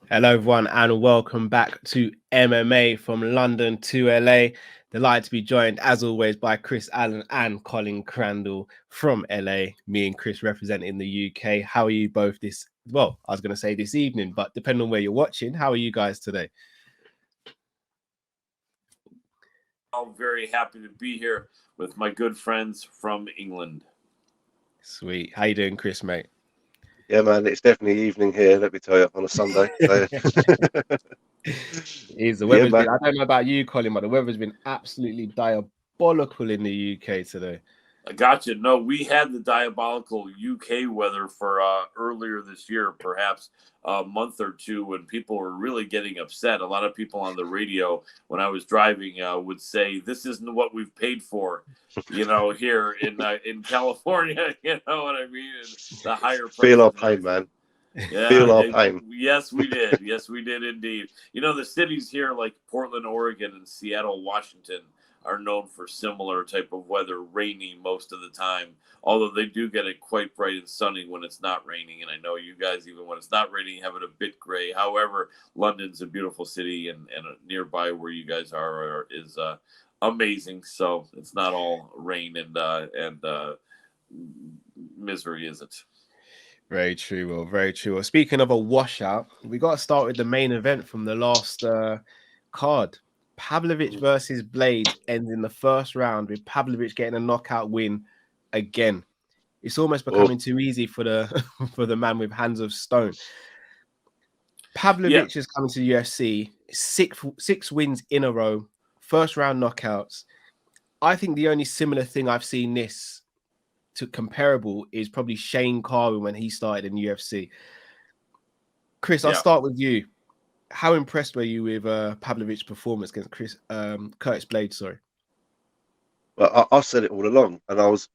Hello, everyone, and welcome back to MMA from London to LA. Delighted to be joined, as always, by Chris Allen and Colin Crandall from LA. Me and Chris representing the UK. How are you both this? Well, I was going to say this evening, but depending on where you're watching, how are you guys today? I'm very happy to be here with my good friends from England. Sweet. How you doing, Chris, mate? Yeah, man, it's definitely evening here, let me tell you, on a Sunday. So, Is the yeah, weather's man. been? I don't know about you, Colin, but the weather's been absolutely diabolical in the UK today. I got you. No, we had the diabolical UK weather for earlier this year, perhaps a month or two, when people were really getting upset. A lot of people on the radio, when I was driving, would say, "This isn't what we've paid for." Here in California, you know what I mean? And the higher Feel prices our and pain, everything. man. Yeah, Feel our pain. yes, we did. Yes, we did indeed. The cities here like Portland, Oregon, and Seattle, Washington are known for similar type of weather, rainy most of the time. Although they do get it quite bright and sunny when it's not raining. And I know you guys, even when it's not raining, have it a bit gray. However, London's a beautiful city, and nearby where you guys is amazing. So it's not all rain and misery, is it? Very true, Well, very true. Well, speaking of a washout, we got to start with the main event from the last card. Pavlovich versus Blades ends in the first round with Pavlovich getting a knockout win again. It's almost Oh, becoming too easy for the for the man with hands of stone. Yeah, Pavlovich has come to the UFC, six wins in a row, first round knockouts. I think the only similar thing I've seen this to comparable is probably Shane Carwin when he started in UFC. Chris, I'll yeah. start with you. How impressed were you with Pavlovich's performance against Curtis Blades? Sorry. well, I said it all along, and I was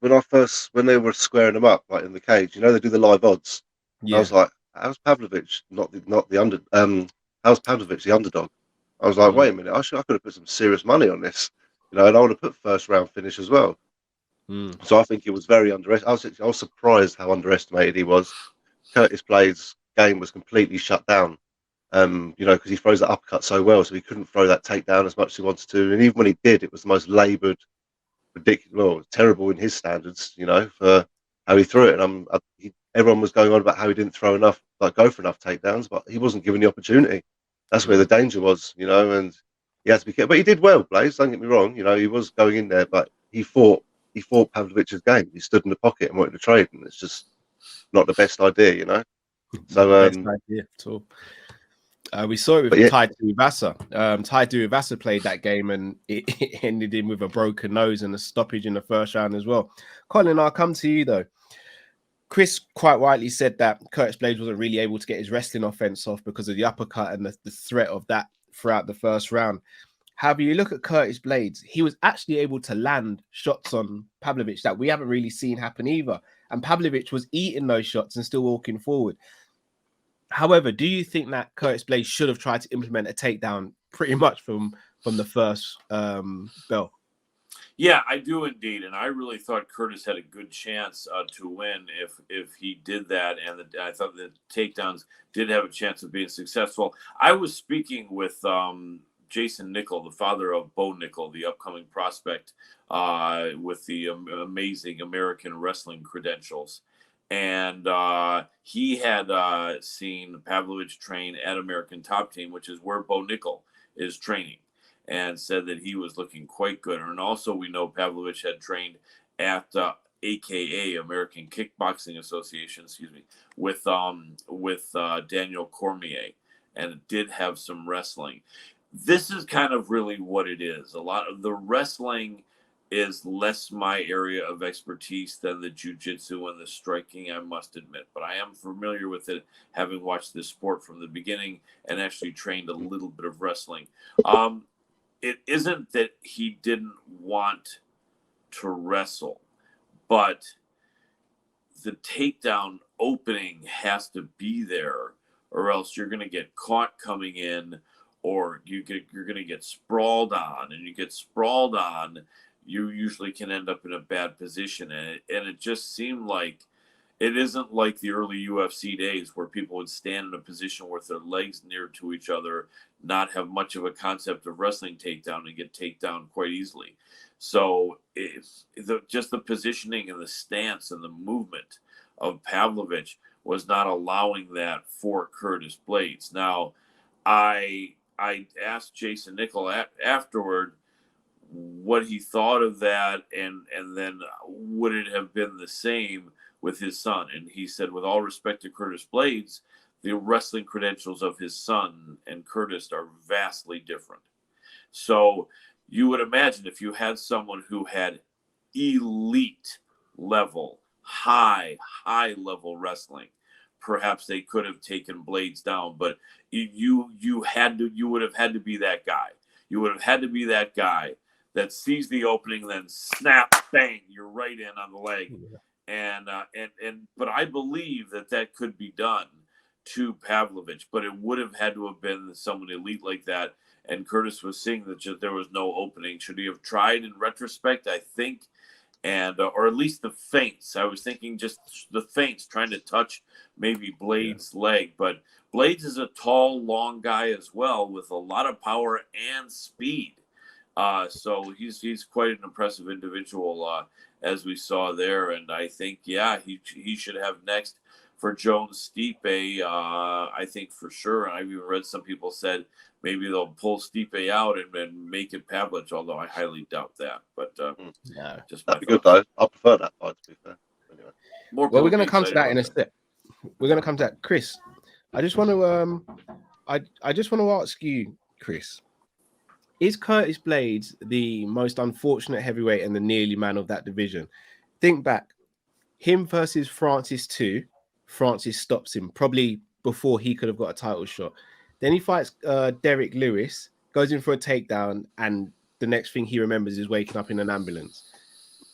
when they were squaring them up like in the cage. They do the live odds. And I Yeah. was like, how's Pavlovich not the under how's Pavlovich the underdog? I was like, Mm, wait a minute, I could have put some serious money on this, and I would have put first round finish as well. mm, So I think he was very underestimated. I was surprised how underestimated he was. Curtis Blades' game was completely shut down. Because he throws that uppercut so well, so he couldn't throw that takedown as much as he wanted to. And even when he did, it was the most laboured, ridiculous, well, terrible in his standards, for how he threw it. And everyone was going on about how he didn't throw enough, like go for enough takedowns, but he wasn't given the opportunity. That's where the mm. danger was, and he had to be careful. But he did well, Blaze. Don't get me wrong. He was going in there, but he fought Pavlovich's game. He stood in the pocket and wanted to trade, and it's just not the best idea. Not the So, best idea at all. We saw it but with yeah, Tai Tuivasa. Tai Tuivasa played that game and it ended in with a broken nose and a stoppage in the first round as well. Colin, I'll come to you though. Chris quite rightly said that Curtis Blades wasn't really able to get his wrestling offense off because of the uppercut and the threat of that throughout the first round. However, you look at Curtis Blades, he was actually able to land shots on Pavlovich that we haven't really seen happen either. And Pavlovich was eating those shots and still walking forward. However, do you think that Curtis Blades should have tried to implement a takedown pretty much from the first bell? Yeah, I do indeed, and I really thought Curtis had a good chance to win if he did that, and I thought the takedowns did have a chance of being successful. I was speaking with Jason Nickel, the father of Bo Nickel, the upcoming prospect with the amazing American wrestling credentials, and he had seen Pavlovich train at American Top Team, which is where Bo Nickel is training, and said that he was looking quite good. And also, we know Pavlovich had trained at AKA American Kickboxing Association, excuse me, with Daniel Cormier, and it did have some wrestling. This is kind of really what it is. A lot of the wrestling is less my area of expertise than the jiu-jitsu and the striking, I must admit, but I am familiar with it, having watched this sport from the beginning and actually trained a little bit of wrestling. um, it isn't that he didn't want to wrestle, but the takedown opening has to be there, or else you're going to get caught coming in, or you're going to get sprawled on, and you get sprawled on, you usually can end up in a bad position, and it just seemed like, it isn't like the early UFC days where people would stand in a position with their legs near to each other, not have much of a concept of wrestling takedown, and get takedown quite easily. So just the positioning and the stance and the movement of Pavlovich was not allowing that for Curtis Blades. Now, I asked Jason Nickel afterward what he thought of that, and then would it have been the same with his son? And he said, with all respect to Curtis Blades, the wrestling credentials of his son and Curtis are vastly different. So you would imagine if you had someone who had elite level, high level wrestling, perhaps they could have taken Blades down. But you would have had to be that guy. You would have had to be that guy that sees the opening, then snap, bang, you're right in on the leg. But I believe that could be done to Pavlovich, but it would have had to have been someone elite like that. And Curtis was seeing that there was no opening. Should he have tried in retrospect? I think, or at least the feints. I was thinking just the feints, trying to touch maybe Blades' leg. But Blades is a tall, long guy as well, with a lot of power and speed. So he's quite an impressive individual, as we saw there. And I think, he should have next for Jones Stipe. I think for sure. And I've even read some people said maybe they'll pull Stipe out and make it Pavlich, although I highly doubt that. But just that'd be good though. I prefer that fight, to be fair. Anyway. Well, we're going to come to that in a step. We're going to come to that, Chris. I just want to I just want to ask you, Chris. Is Curtis Blades the most unfortunate heavyweight and the nearly man of that division? Think back, him versus Francis 2. Francis stops him probably before he could have got a title shot. Then he fights Derek Lewis, goes in for a takedown, and the next thing he remembers is waking up in an ambulance.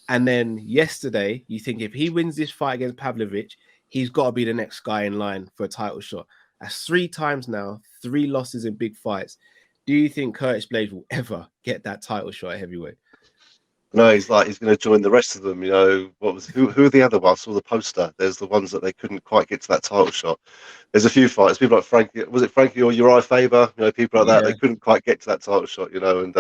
And then yesterday, you think if he wins this fight against Pavlovich, he's got to be the next guy in line for a title shot. That's 3 times now, 3 losses in big fights. Do you think Curtis Blades will ever get that title shot at heavyweight? No, he's going to join the rest of them. You know, who are the other ones? I saw the poster. There's the ones that they couldn't quite get to that title shot. There's a few fighters, people like Frankie. Was it Frankie or Uriah Faber? You know, people like that. They couldn't quite get to that title shot. You know, and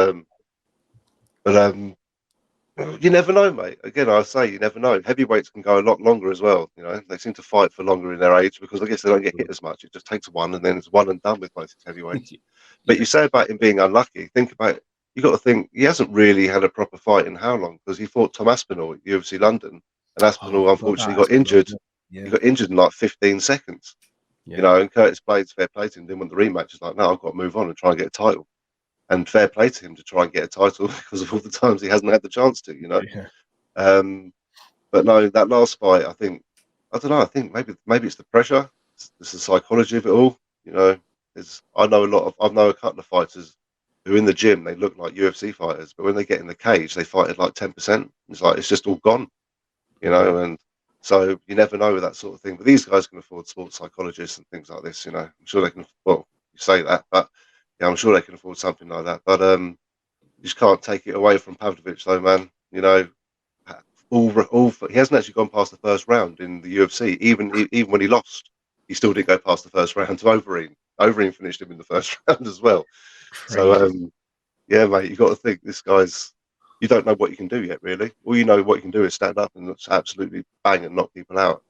but you never know, mate. Again, I say you never know. Heavyweights can go a lot longer as well. You know, they seem to fight for longer in their age because I guess they don't get hit as much. It just takes one, and then it's one and done with both heavyweights. But you say about him being unlucky. Think about it. You got to think he hasn't really had a proper fight in how long? Because he fought Tom Aspinall at UFC London, and Aspinall unfortunately got injured. Yeah. He got injured in like 15 seconds. Yeah. You know, and Curtis Blades, fair play to him, didn't want the rematch. He's like, no, I've got to move on and try and get a title. And fair play to him to try and get a title because of all the times he hasn't had the chance to. You know. Yeah. But no, that last fight, I don't know. I think maybe it's the pressure. It's the psychology of it all. You know, I know a couple of fighters who in the gym they look like UFC fighters, but when they get in the cage, they fight at like 10%. It's like it's just all gone, you know. And so you never know with that sort of thing. But these guys can afford sports psychologists and things like this. You know, I'm sure they can. Well, you say that, but yeah, I'm sure they can afford something like that. But you just can't take it away from Pavlovich, though, man. You know, he hasn't actually gone past the first round in the UFC. Even when he lost, he still didn't go past the first round to Overeem. Overeem finished him in the first round as well. Crazy. So yeah, mate, you got to think this guy's. You don't know what you can do yet, really. All you know what you can do is stand up and absolutely bang and knock people out.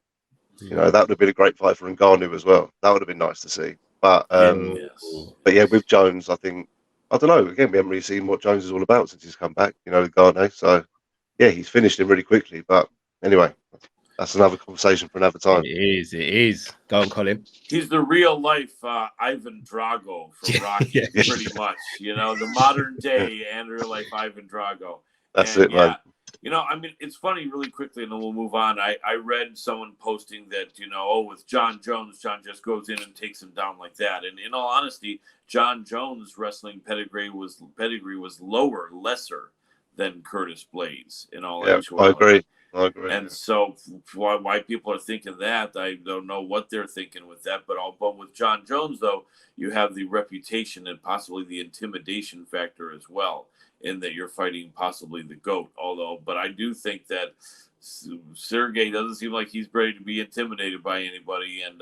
Yeah. You know, that would have been a great fight for Ngannou as well. That would have been nice to see. But but yeah, with Jones, I think I don't know. Again, we haven't really seen what Jones is all about since he's come back. You know, Ngannou. So yeah, he's finished him really quickly. But anyway, that's another conversation for another time. It is. Go on, Colin. He's the real life Ivan Drago from Rocky, pretty much. You know, the modern day and real life Ivan Drago. That's it, man. You know, I mean, it's funny really quickly, and then we'll move on. I read someone posting that, you know, with John Jones, John just goes in and takes him down like that. And in all honesty, John Jones' wrestling pedigree was lesser than Curtis Blades in all actuality. I agree. And so why people are thinking that, I don't know what they're thinking with that. But with John Jones, though, you have the reputation and possibly the intimidation factor as well, in that you're fighting possibly the GOAT. But I do think that Sergey doesn't seem like he's ready to be intimidated by anybody. And,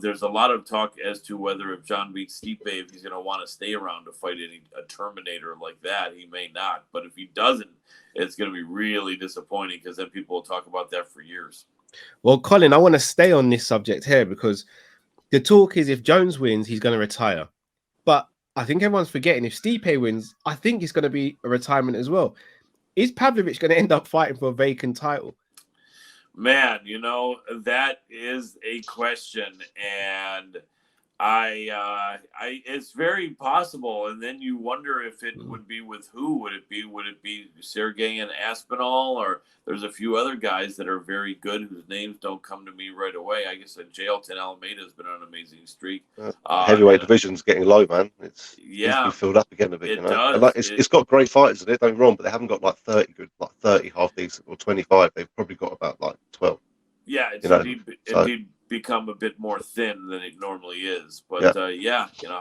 there's a lot of talk as to whether if John beats Stipe, if he's going to want to stay around to fight a Terminator like that. He may not. But if he doesn't, it's going to be really disappointing because then people will talk about that for years. Well, Colin, I want to stay on this subject here because the talk is if Jones wins, he's going to retire. But I think everyone's forgetting if Stipe wins, I think it's going to be a retirement as well. Is Pavlovich going to end up fighting for a vacant title? Man, that is a question, and it's very possible. And then you wonder if it would be with who? Would it be Sergey and Aspinall, or there's a few other guys that are very good whose names don't come to me right away. I guess Jailton Almeida has been on an amazing streak. Heavyweight division's getting low, man. It's been filled up again a bit. It does. And it's got great fighters in it. Don't get me wrong, but they haven't got like 30 good, like 30 half decent or 25. They've probably got about like 12. Yeah, it's indeed become a bit more thin than it normally is. But I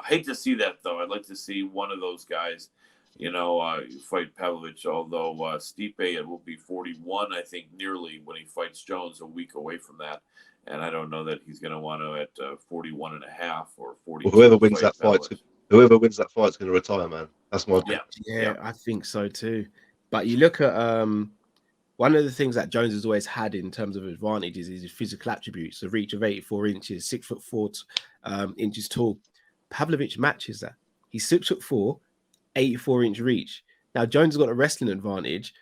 hate to see that though. I'd like to see one of those guys, fight Pavlovich. Although Stipe, it will be 41, I think, nearly when he fights Jones, a week away from that. And I don't know that he's going to want to at 41 and a half or 40. Well, whoever wins that fight's going to retire, man. That's my opinion. Yeah, I think so too. But you look at one of the things that Jones has always had in terms of advantages is his physical attributes, the reach of 84 inches, 6'4" inches tall. Pavlovich matches that. He's 6'4", 84-inch reach. Now, Jones has got a wrestling advantage.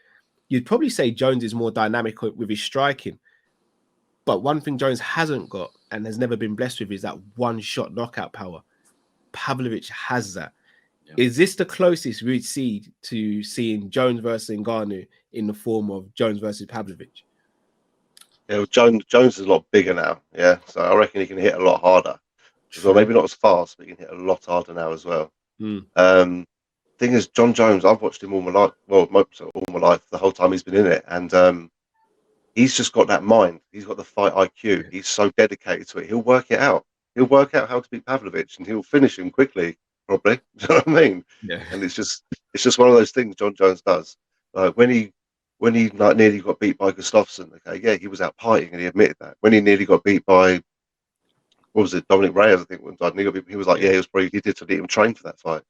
You'd probably say Jones is more dynamic with his striking. But one thing Jones hasn't got and has never been blessed with is that one-shot knockout power. Pavlovich has that. Yeah. Is this the closest we'd see to seeing Jones versus Ngannou in the form of Jones versus Pavlovich? Yeah, well, Jones is a lot bigger now. Yeah, so I reckon he can hit a lot harder. Well, maybe not as fast, but he can hit a lot harder now as well. Thing is, John Jones, I've watched him all my life. Well, all my life, the whole time he's been in it, and he's just got that mind. He's got the fight IQ. He's so dedicated to it. He'll work it out. He'll work out how to beat Pavlovich, and he'll finish him quickly. Probably, do you know what I mean? Yeah. And it's just one of those things John Jones does. Like when he like nearly got beat by Gustafsson, okay, yeah, he was out partying and he admitted that. When he nearly got beat by, what was it, Dominic Reyes, I think, he was like, yeah, he didn't even train for that fight.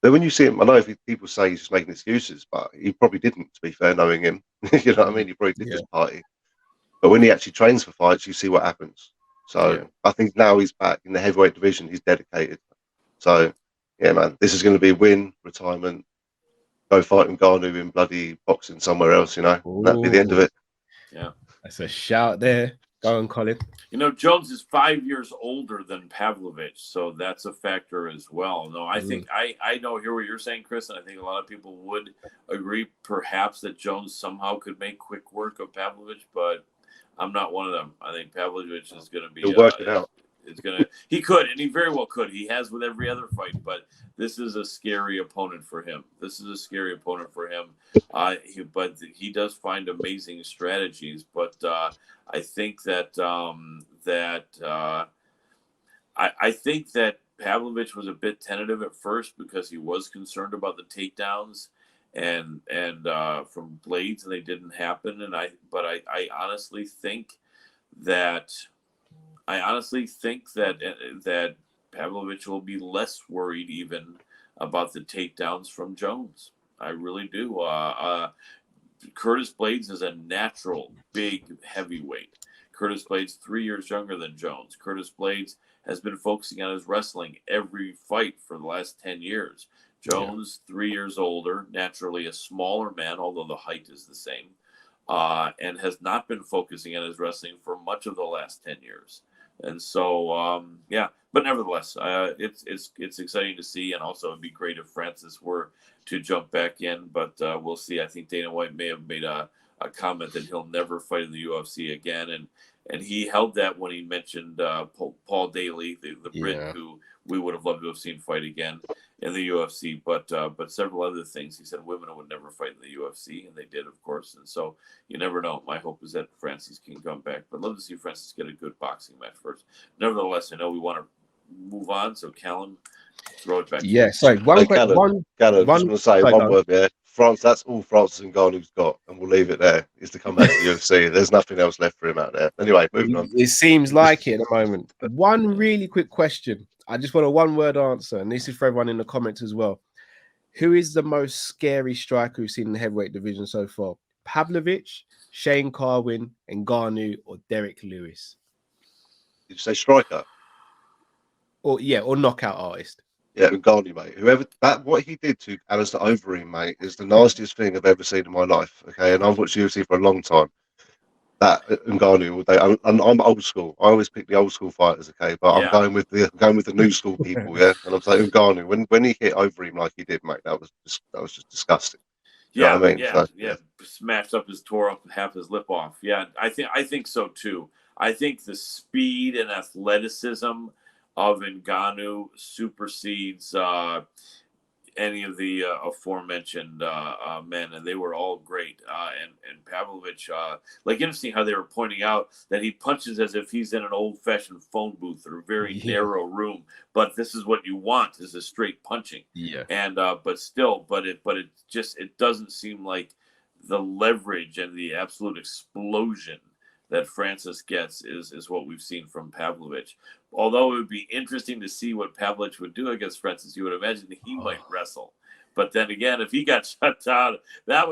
Then when you see him, I know people say he's just making excuses, but he probably didn't, to be fair, knowing him. You know what I mean? He probably did just party. But when he actually trains for fights, you see what happens. So I think now he's back in the heavyweight division. He's dedicated. So yeah, man, this is going to be a win, retirement, go fight Ngannou in bloody boxing somewhere else, That'd be the end of it. Yeah. That's a shout there. Go on, Colin. Jones is 5 years older than Pavlovich, so that's a factor as well. No, I think I hear what you're saying, Chris, and I think a lot of people would agree perhaps that Jones somehow could make quick work of Pavlovich, but I'm not one of them. I think Pavlovich is going to be... He'll work it out. He could, and he very well could. He has with every other fight, but this is a scary opponent for him. But he does find amazing strategies. But I think that I think that Pavlovich was a bit tentative at first because he was concerned about the takedowns and from Blades, and they didn't happen. But I honestly think that. that Pavlovich will be less worried even about the takedowns from Jones. I really do. Curtis Blades is a natural big heavyweight. Curtis Blades 3 years younger than Jones. Curtis Blades has been focusing on his wrestling every fight for the last 10 years. Jones, 3 years older, naturally a smaller man, although the height is the same, and has not been focusing on his wrestling for much of the last 10 years. And so, but nevertheless, it's exciting to see, and also it'd be great if Francis were to jump back in, but we'll see. I think Dana White may have made a comment that he'll never fight in the UFC again, and he held that when he mentioned Paul Daly, the Brit who we would have loved to have seen fight again in the UFC, but several other things. He said women would never fight in the UFC, and they did, of course. And so you never know. My hope is that Francis can come back, but I'd love to see Francis get a good boxing match first. Nevertheless, I know we want to move on, so Callum, throw it back. Yeah, sorry. One just want to say one word there. France. That's all Francis Ngannou's got, and we'll leave it there. Is to come back to the UFC. There's nothing else left for him out there. Anyway, moving on. It seems like it at the moment. One really quick question. I just want a one-word answer, and this is for everyone in the comments as well. Who is the most scary striker we've seen in the heavyweight division so far? Pavlovich, Shane Carwin, Ngannou, or Derek Lewis? Did you say striker? Or knockout artist. Yeah, Ngannou, mate. What he did to Alistair Overeem, mate, is the nastiest thing I've ever seen in my life. Okay, and I've watched UFC for a long time. That Ngannou, I'm old school. I always pick the old school fighters, okay, but I'm going with the new school people, yeah. And I'm saying Ngannou, when he hit Overeem like he did, mate, that was just disgusting. You know what I mean? Smashed up tore up half his lip off. Yeah, I think so too. I think the speed and athleticism of Ngannou supersedes any of the aforementioned men, and they were all great. And Pavlovich, like interesting how they were pointing out that he punches as if he's in an old-fashioned phone booth or a very narrow room. But this is what you want, is a straight punching. Yeah. And but it doesn't seem like the leverage and the absolute explosion that Francis gets is what we've seen from Pavlovich. Although it would be interesting to see what Pavlovich would do against Francis, you would imagine that he might wrestle. But then again, if he got shut down, that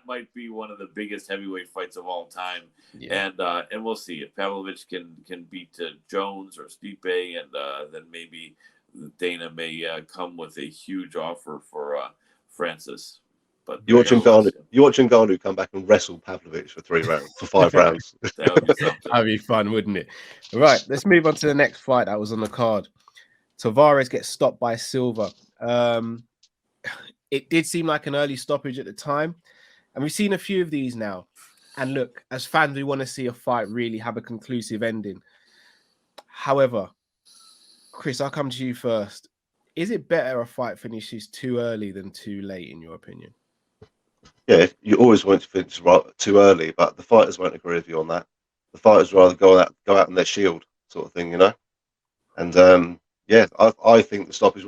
might be one of the biggest heavyweight fights of all time. Yeah. And we'll see if Pavlovich can beat Jones or Stipe, and then maybe Dana may come with a huge offer for Francis. But you watch Ngannou come back and wrestle Pavlovich for 5 rounds. That would be something. That'd be fun, wouldn't it? Right, let's move on to the next fight that was on the card. Tavares gets stopped by Silva. It did seem like an early stoppage at the time, and we've seen a few of these now. And look, as fans, we want to see a fight really have a conclusive ending. However, Chris, I'll come to you first. Is it better a fight finishes too early than too late, in your opinion? Yeah, you always want to finish too early, but the fighters won't agree with you on that. The fighters rather go out on their shield, sort of thing, you know. And I think the stoppage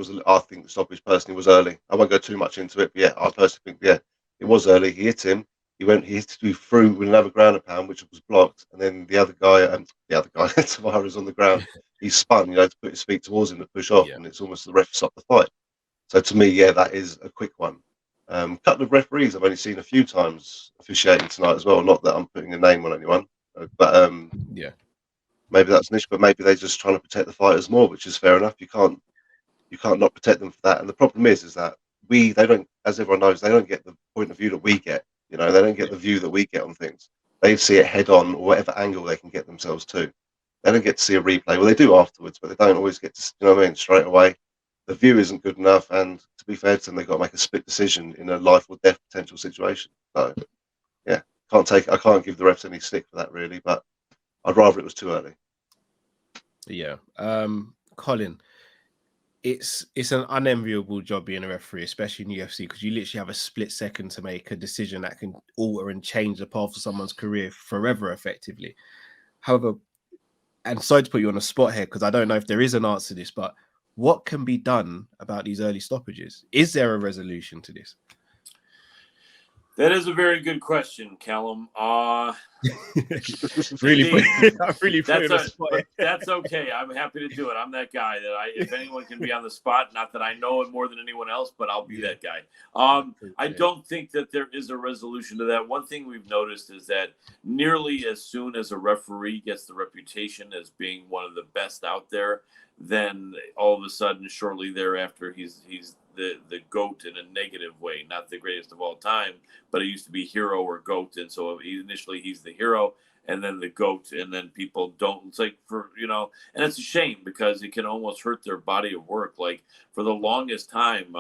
personally was early. I won't go too much into it, but yeah, I personally think it was early. He hit him. He hit you through with another ground pound, which was blocked, and then the other guy, Tavares on the ground, he spun, to put his feet towards him to push off, and it's almost the ref stopped the fight. So to me, that is a quick one. Couple of referees I've only seen a few times officiating tonight as well. Not that I'm putting a name on anyone, but maybe that's an issue. But maybe they're just trying to protect the fighters more, which is fair enough. You can't not protect them for that. And the problem is that they don't, as everyone knows, they don't get the point of view that we get. They don't get the view that we get on things. They see it head on, or whatever angle they can get themselves to. They don't get to see a replay. Well, they do afterwards, but they don't always get to, straight away. The view isn't good enough, and to be fair to them, they've got to make a split decision in a life or death potential situation. So, I can't give the refs any stick for that, really, but I'd rather it was too early. Yeah. Colin, it's an unenviable job being a referee, especially in UFC, because you literally have a split second to make a decision that can alter and change the path of someone's career forever, effectively. However, and sorry to put you on the spot here, because I don't know if there is an answer to this, but what can be done about these early stoppages? Is there a resolution to this? That is a very good question, Callum. That's okay. I'm happy to do it. I'm that guy if anyone can be on the spot, not that I know it more than anyone else, but I'll be that guy. I don't think that there is a resolution to that. One thing we've noticed is that nearly as soon as a referee gets the reputation as being one of the best out there, then all of a sudden, shortly thereafter, he's the GOAT in a negative way, not the greatest of all time, but it used to be hero or GOAT. And so initially he's the hero and then the GOAT, and then people don't, it's like and it's a shame because it can almost hurt their body of work. Like for the longest time,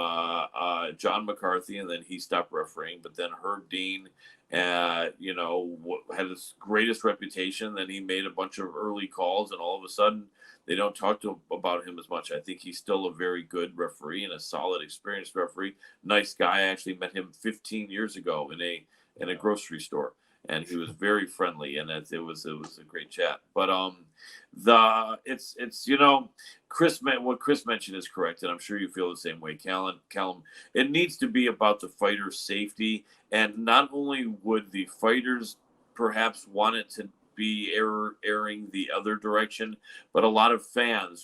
John McCarthy, and then he stopped refereeing, but then Herb Dean, had his greatest reputation. Then he made a bunch of early calls, and all of a sudden they don't talk about him as much. I think he's still a very good referee and a solid, experienced referee. Nice guy. I actually met him 15 years ago in a grocery store. and he was very friendly, and it was a great chat. But it's what Chris mentioned is correct, and I'm sure you feel the same way, Callum. It needs to be about the fighter's safety, and not only would the fighters perhaps want it to be airing the other direction, but a lot of fans,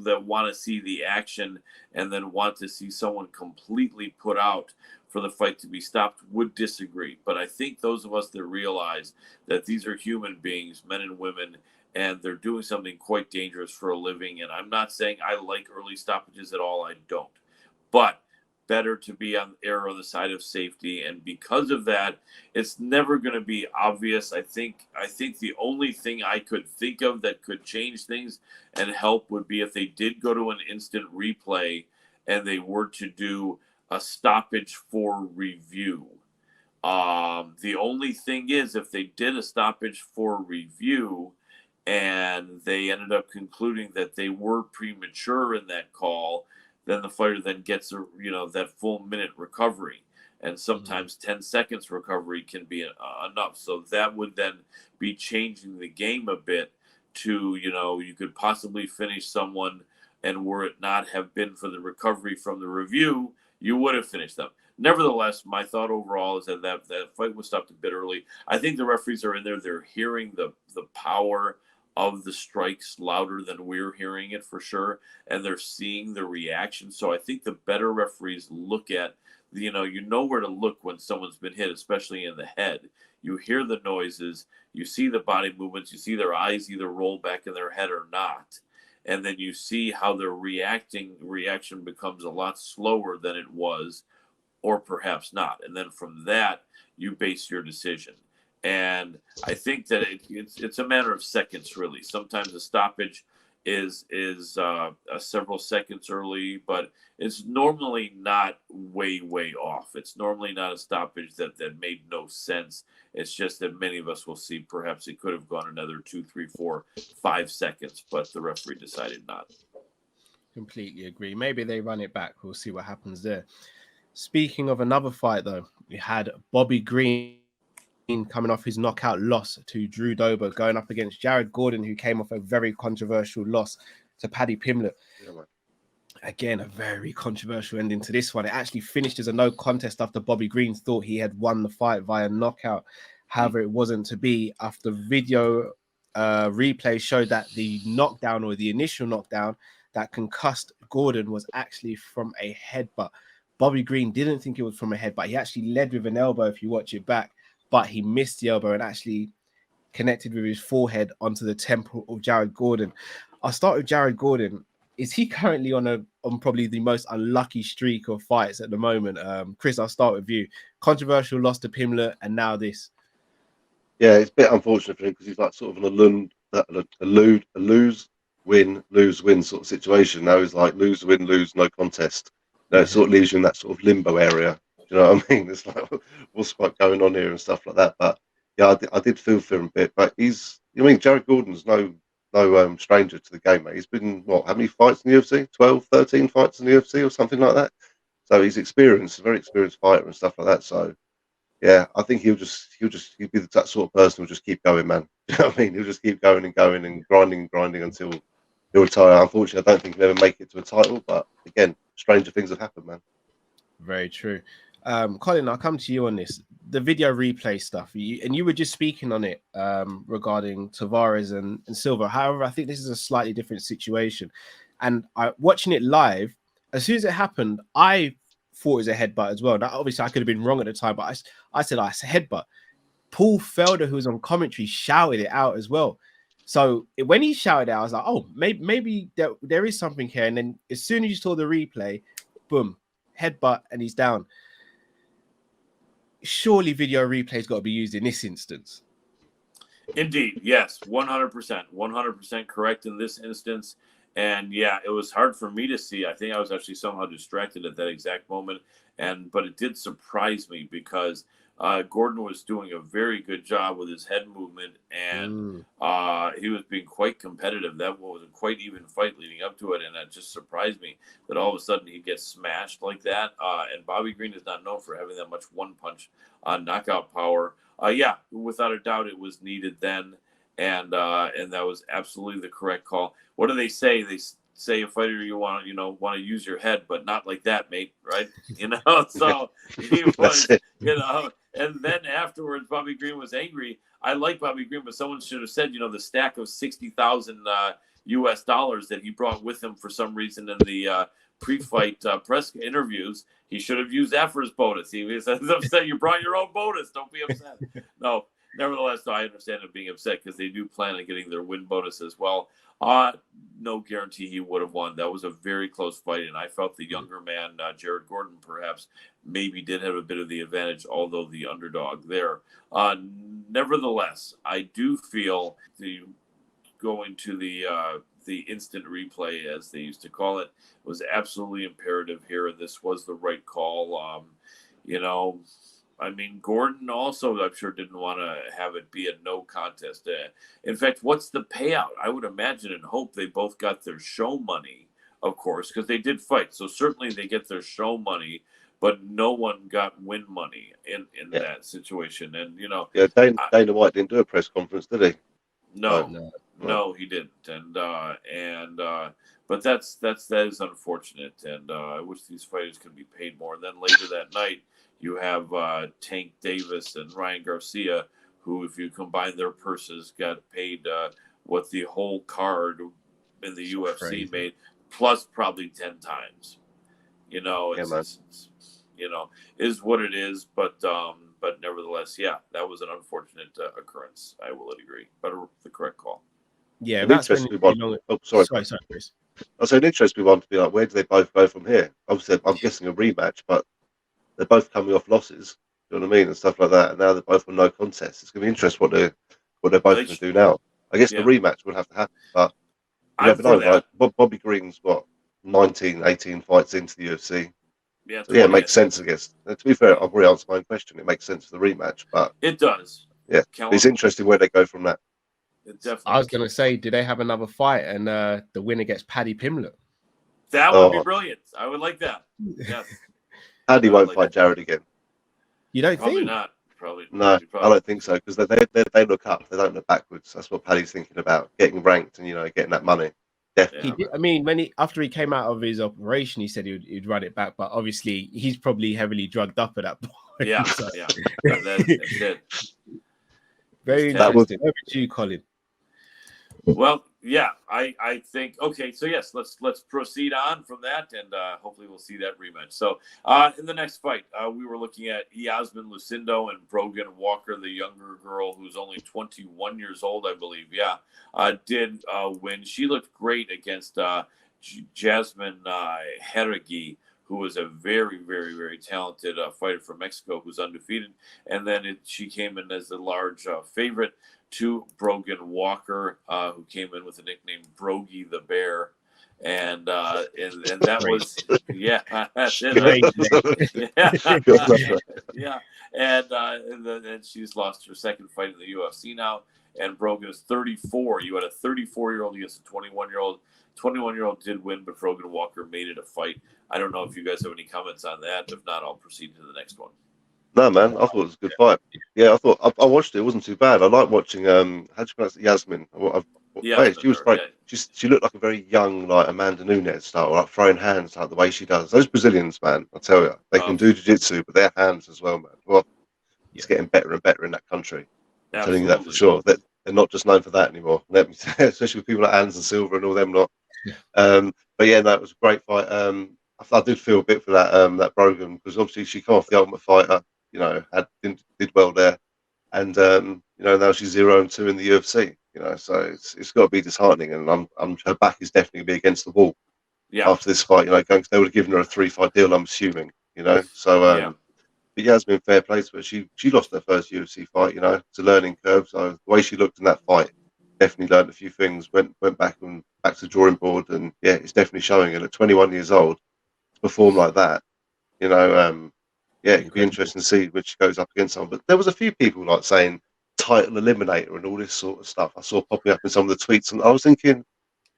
that want to see the action and then want to see someone completely put out for the fight to be stopped would disagree. But I think those of us that realize that these are human beings, men and women, and they're doing something quite dangerous for a living. And I'm not saying I like early stoppages at all. I don't. But better to be on the side of safety, and because of that, it's never going to be obvious. I think the only thing I could think of that could change things and help would be if they did go to an instant replay and they were to do a stoppage for review. The only thing is, if they did a stoppage for review and they ended up concluding that they were premature in that call, then the fighter then gets that full minute recovery, and sometimes 10 seconds recovery can be enough. So that would then be changing the game a bit to, you could possibly finish someone, and were it not have been for the recovery from the review, you would have finished them. Nevertheless, my thought overall is that fight was stopped a bit early. I think the referees are in there. They're hearing the power of the strikes louder than we're hearing it, for sure, and they're seeing the reaction. So I think the better referees look at, you know where to look when someone's been hit, especially in the head. You hear the noises, you see the body movements, you see their eyes either roll back in their head or not, and then you see how their reaction becomes a lot slower than it was, or perhaps not, and then from that you base your decision. And I think that it's a matter of seconds, really. Sometimes a stoppage is several seconds early, but it's normally not way off. It's normally not a stoppage that made no sense. It's just that many of us will see perhaps it could have gone another 2, 3, 4, 5 seconds, but the referee decided not. Completely agree. Maybe they run it back. We'll see what happens there. Speaking of another fight, though, we had Bobby Green coming off his knockout loss to Drew Dober, going up against Jared Gordon, who came off a very controversial loss to Paddy Pimblett. Again, a very controversial ending to this one. It actually finished as a no contest after Bobby Green thought he had won the fight via knockout. However, it wasn't to be. After video replay showed that the knockdown, or the initial knockdown that concussed Gordon, was actually from a headbutt. Bobby Green didn't think it was from a headbutt. He actually led with an elbow, if you watch it back, but he missed the elbow and actually connected with his forehead onto the temple of Jared Gordon. I'll start with Jared Gordon. Is he currently on probably the most unlucky streak of fights at the moment? Chris, I'll start with you. Controversial loss to Pimblett, and now this. Yeah, it's a bit unfortunate for him because he's like sort of a lose-win sort of situation. Now he's like lose-win, lose, no contest. It sort of leaves you in that sort of limbo area. Do you know what I mean? It's like, what's going on here and stuff like that. But yeah, I did feel for him a bit. But Jared Gordon's no stranger to the game, mate. He's been, how many fights in the UFC? 12, 13 fights in the UFC or something like that. So he's experienced, a very experienced fighter and stuff like that. So yeah, I think he'll be that sort of person who'll just keep going, man. You know what I mean? He'll just keep going and going and grinding until he'll retire. Unfortunately, I don't think he'll ever make it to a title, but again, stranger things have happened, man. Very true. Colin, I'll come to you on this. The video replay stuff, you were just speaking on it regarding Tavares and Silva. However, I think this is a slightly different situation. And watching it live, as soon as it happened, I thought it was a headbutt as well. Now, obviously, I could have been wrong at the time, but I said, it's a headbutt. Paul Felder, who was on commentary, shouted it out as well. So when he shouted out, I was like, oh, maybe there is something here. And then as soon as you saw the replay, boom, headbutt, and he's down. Surely video replay's got to be used in this instance. Indeed, yes, 100% correct in this instance. And yeah, it was hard for me to see. I think I was actually somehow distracted at that exact moment, but it did surprise me because Gordon was doing a very good job with his head movement, and he was being quite competitive. That was a quite even fight leading up to it, and it just surprised me that all of a sudden he gets smashed like that. And Bobby Green is not known for having that much one-punch knockout power. yeah, without a doubt, it was needed then, and that was absolutely the correct call. What do they say? They say a fighter you want to use your head, but not like that, mate. Right? So he was, and then afterwards, Bobby Green was angry. I like Bobby Green, but someone should have said, the stack of $60,000 US dollars that he brought with him for some reason in the pre-fight press interviews. He should have used that for his bonus. He was upset. You brought your own bonus. Don't be upset. No, nevertheless, I understand him being upset because they do plan on getting their win bonus as well. No guarantee he would have won. That was a very close fight, and I felt the younger man, Jared Gordon, perhaps maybe did have a bit of the advantage, although the underdog there. Nevertheless, I do feel going to the instant replay, as they used to call it, was absolutely imperative here, and this was the right call. Gordon also, I'm sure, didn't want to have it be a no contest. In fact, what's the payout? I would imagine and hope they both got their show money, of course, because they did fight. So certainly they get their show money, but no one got win money in that situation. And, Dana White didn't do a press conference, did he? No, he didn't. But that is unfortunate. And I wish these fighters could be paid more. And then later that night, you have Tank Davis and Ryan Garcia, who, if you combine their purses, got paid what the whole card in the UFC crazy. Made, plus probably 10 times. Is what it is. But nevertheless, yeah, that was an unfortunate occurrence. I will agree, but the correct call. Yeah, that's when. Sorry, Chris. I say an interesting one to be like, where do they both go from here? Obviously, I'm guessing a rematch, but they're both coming off losses. You know what I mean, and stuff like that. And now they're both on no contest. It's going to be interesting what they're both going to do now. I guess the rematch would have to happen, but you never know. Like Bobby Green's 19, 18 fights into the UFC. Yeah, so, it makes sense, I guess. And to be fair, I've already answered my own question. It makes sense for the rematch, but it does. Yeah, it's interesting where they go from that. I was going to say, do they have another fight and the winner gets Paddy Pimblett? That would be brilliant. I would like that. Yes. Paddy won't fight Jared again. You don't Probably think? Not. Probably. No, I don't think so, because they look up. They don't look backwards. That's what Paddy's thinking about, getting ranked and getting that money. Definitely. After he came out of his operation, he said he'd run it back, but obviously he's probably heavily drugged up at that point. Yeah, yeah. That's it. Very interesting. Over to you, Colin. Well, yeah, I think okay. So yes, let's proceed on from that, and hopefully we'll see that rematch. So in the next fight, we were looking at Yasmin Lucindo and Brogan Walker, the younger girl who's only 21 years old, I believe. Yeah, did win. She looked great against Jasmine Herregui, who was a very, very, very talented fighter from Mexico who's undefeated. And then she came in as the large favorite to Brogan Walker, who came in with the nickname Brogy the Bear. And that was, yeah, that's it. Yeah. And she's lost her second fight in the UFC now. And Brogan is 34. You had a 34-year-old against a 21-year-old. 21-year-old did win, but Brogan Walker made it a fight. I don't know if you guys have any comments on that. If not, I'll proceed to the next one. No, man, I thought it was a good fight. Yeah, I thought I watched it. It wasn't too bad. I like watching. How do you pronounce it? Yasmin. She was great. Yeah. She looked like a very young, like Amanda Nunes style, like throwing hands like the way she does. Those Brazilians, man, I tell you, they can do jiu-jitsu, but their hands as well, man. Well, it's getting better and better in that country. I'm telling you that for sure. They're not just known for that anymore. Let me say, especially with people like Anderson Silva and all them lot. But yeah, it was a great fight. I did feel a bit for that Brogan, because obviously she came off the Ultimate Fighter, did well there, and now she's 0-2 in the UFC. So it's got to be disheartening, and her back is definitely be against the wall. Yeah. After this fight, because they would have given her a 3-fight deal, I'm assuming. So but Yasmin, fair play to her. She lost her first UFC fight. It's a learning curve. So the way she looked in that fight, definitely learned a few things. Went back to the drawing board, and yeah, it's definitely showing. And at 21 years old, to perform like that, it'd be interesting to see when she goes up against someone. But there was a few people like saying title eliminator and all this sort of stuff. I saw popping up in some of the tweets, and I was thinking,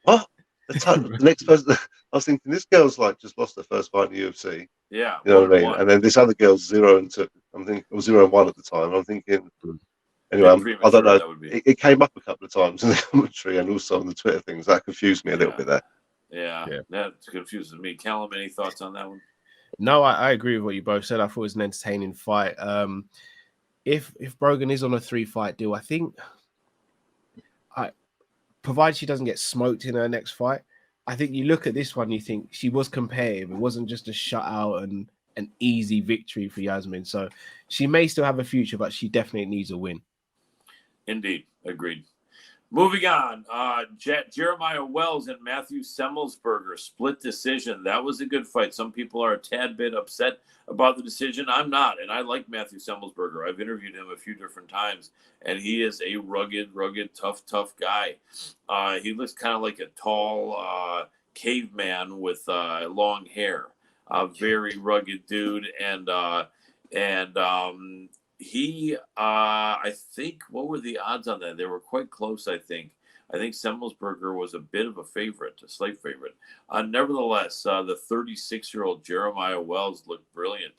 what? The next person, I was thinking, this girl's like just lost her first fight in the UFC. Yeah, you know what I mean. And then this other girl's 0-2. I'm thinking it was 0-1 at the time. I'm thinking Bit anyway. I don't premature, know. that would be. It came up a couple of times in the commentary and also on the Twitter things. That confused me a little bit there. Yeah, that confuses me. Callum, any thoughts on that one? No, I agree with what you both said. I thought it was an entertaining fight. If Brogan is on a 3-fight deal, I think, provided she doesn't get smoked in her next fight, I think you look at this one, you think she was competitive. It wasn't just a shutout and an easy victory for Yasmin. So she may still have a future, but she definitely needs a win. Indeed, agreed. Moving on, Jeremiah Wells and Matthew Semmelsberger split decision. That was a good fight. Some people are a tad bit upset about the decision. I'm not, and I like Matthew Semmelsberger. I've interviewed him a few different times, and he is a rugged, tough guy. He looks kind of like a tall caveman with long hair. A very rugged dude, and he, I think, what were the odds on that? They were quite close, I think. I think Semmelsberger was a bit of a favorite, a slight favorite. Nevertheless, the 36-year-old Jeremiah Wells looked brilliant.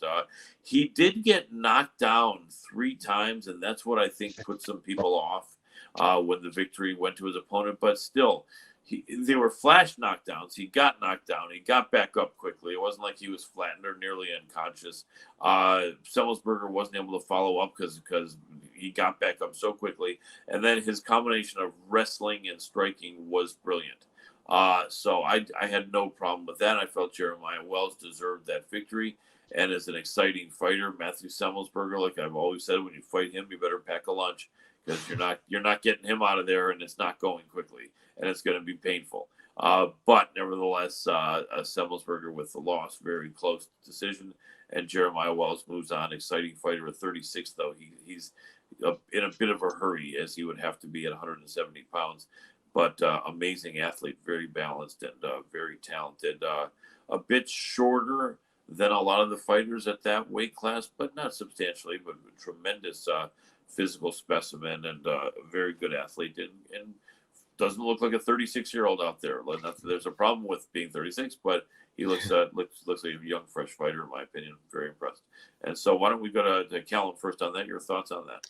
He did get knocked down 3 times, and that's what I think put some people off when the victory went to his opponent. But still, they were flash knockdowns. He got knocked down. He got back up quickly. It wasn't like he was flattened or nearly unconscious. Semmelsberger wasn't able to follow up because he got back up so quickly. And then his combination of wrestling and striking was brilliant. So I had no problem with that. I felt Jeremiah Wells deserved that victory and is an exciting fighter. Matthew Semmelsberger, like I've always said, when you fight him, you better pack a lunch because you're not getting him out of there, and it's not going quickly. And it's going to be painful. But nevertheless, Semmelsberger with the loss, very close decision. And Jeremiah Wells moves on. Exciting fighter at 36, though. He's in a bit of a hurry, as he would have to be at 170 pounds. But amazing athlete, very balanced and very talented. A bit shorter than a lot of the fighters at that weight class, but not substantially, but a tremendous physical specimen and a very good athlete. And doesn't look like a 36-year-old out there. There's a problem with being 36, but he looks like a young, fresh fighter, in my opinion. Very impressed. And so why don't we go to Callum first on that? Your thoughts on that?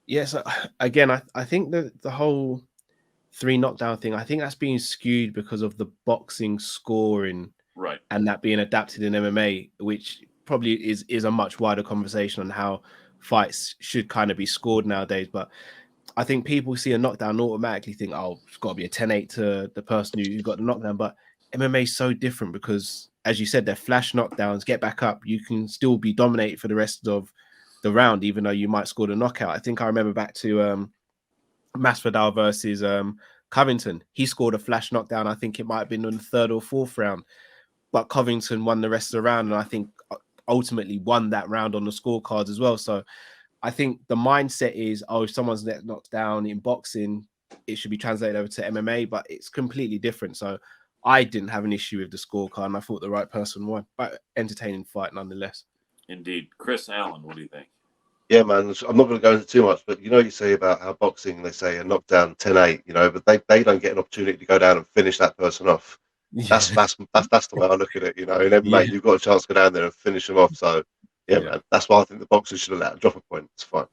Yes, again, I think that the whole 3 knockdown thing, I think that's being skewed because of the boxing scoring, right? And that being adapted in MMA, which probably is a much wider conversation on how fights should kind of be scored nowadays. But I think people see a knockdown and automatically think, oh, it's got to be a 10-8 to the person who got the knockdown. But MMA is so different because, as you said, they're flash knockdowns, get back up. You can still be dominated for the rest of the round, even though you might score the knockout. I think I remember back to Masvidal versus Covington. He scored a flash knockdown. I think it might have been in the 3rd or 4th round. But Covington won the rest of the round, and I think ultimately won that round on the scorecards as well. So I think the mindset is, oh, if someone's knocked down in boxing, it should be translated over to MMA, but it's completely different. So I didn't have an issue with the scorecard, and I thought the right person won. But entertaining fight nonetheless. Indeed. Chris Allen, what do you think? Yeah, man, I'm not going to go into too much, but you say about how boxing, they say a knockdown 10-8, but they don't get an opportunity to go down and finish that person off. Yeah. That's the way I look at it. In MMA, you've got a chance to go down there and finish them off. So, yeah, man, that's why I think the boxers should allow drop a point. It's fine.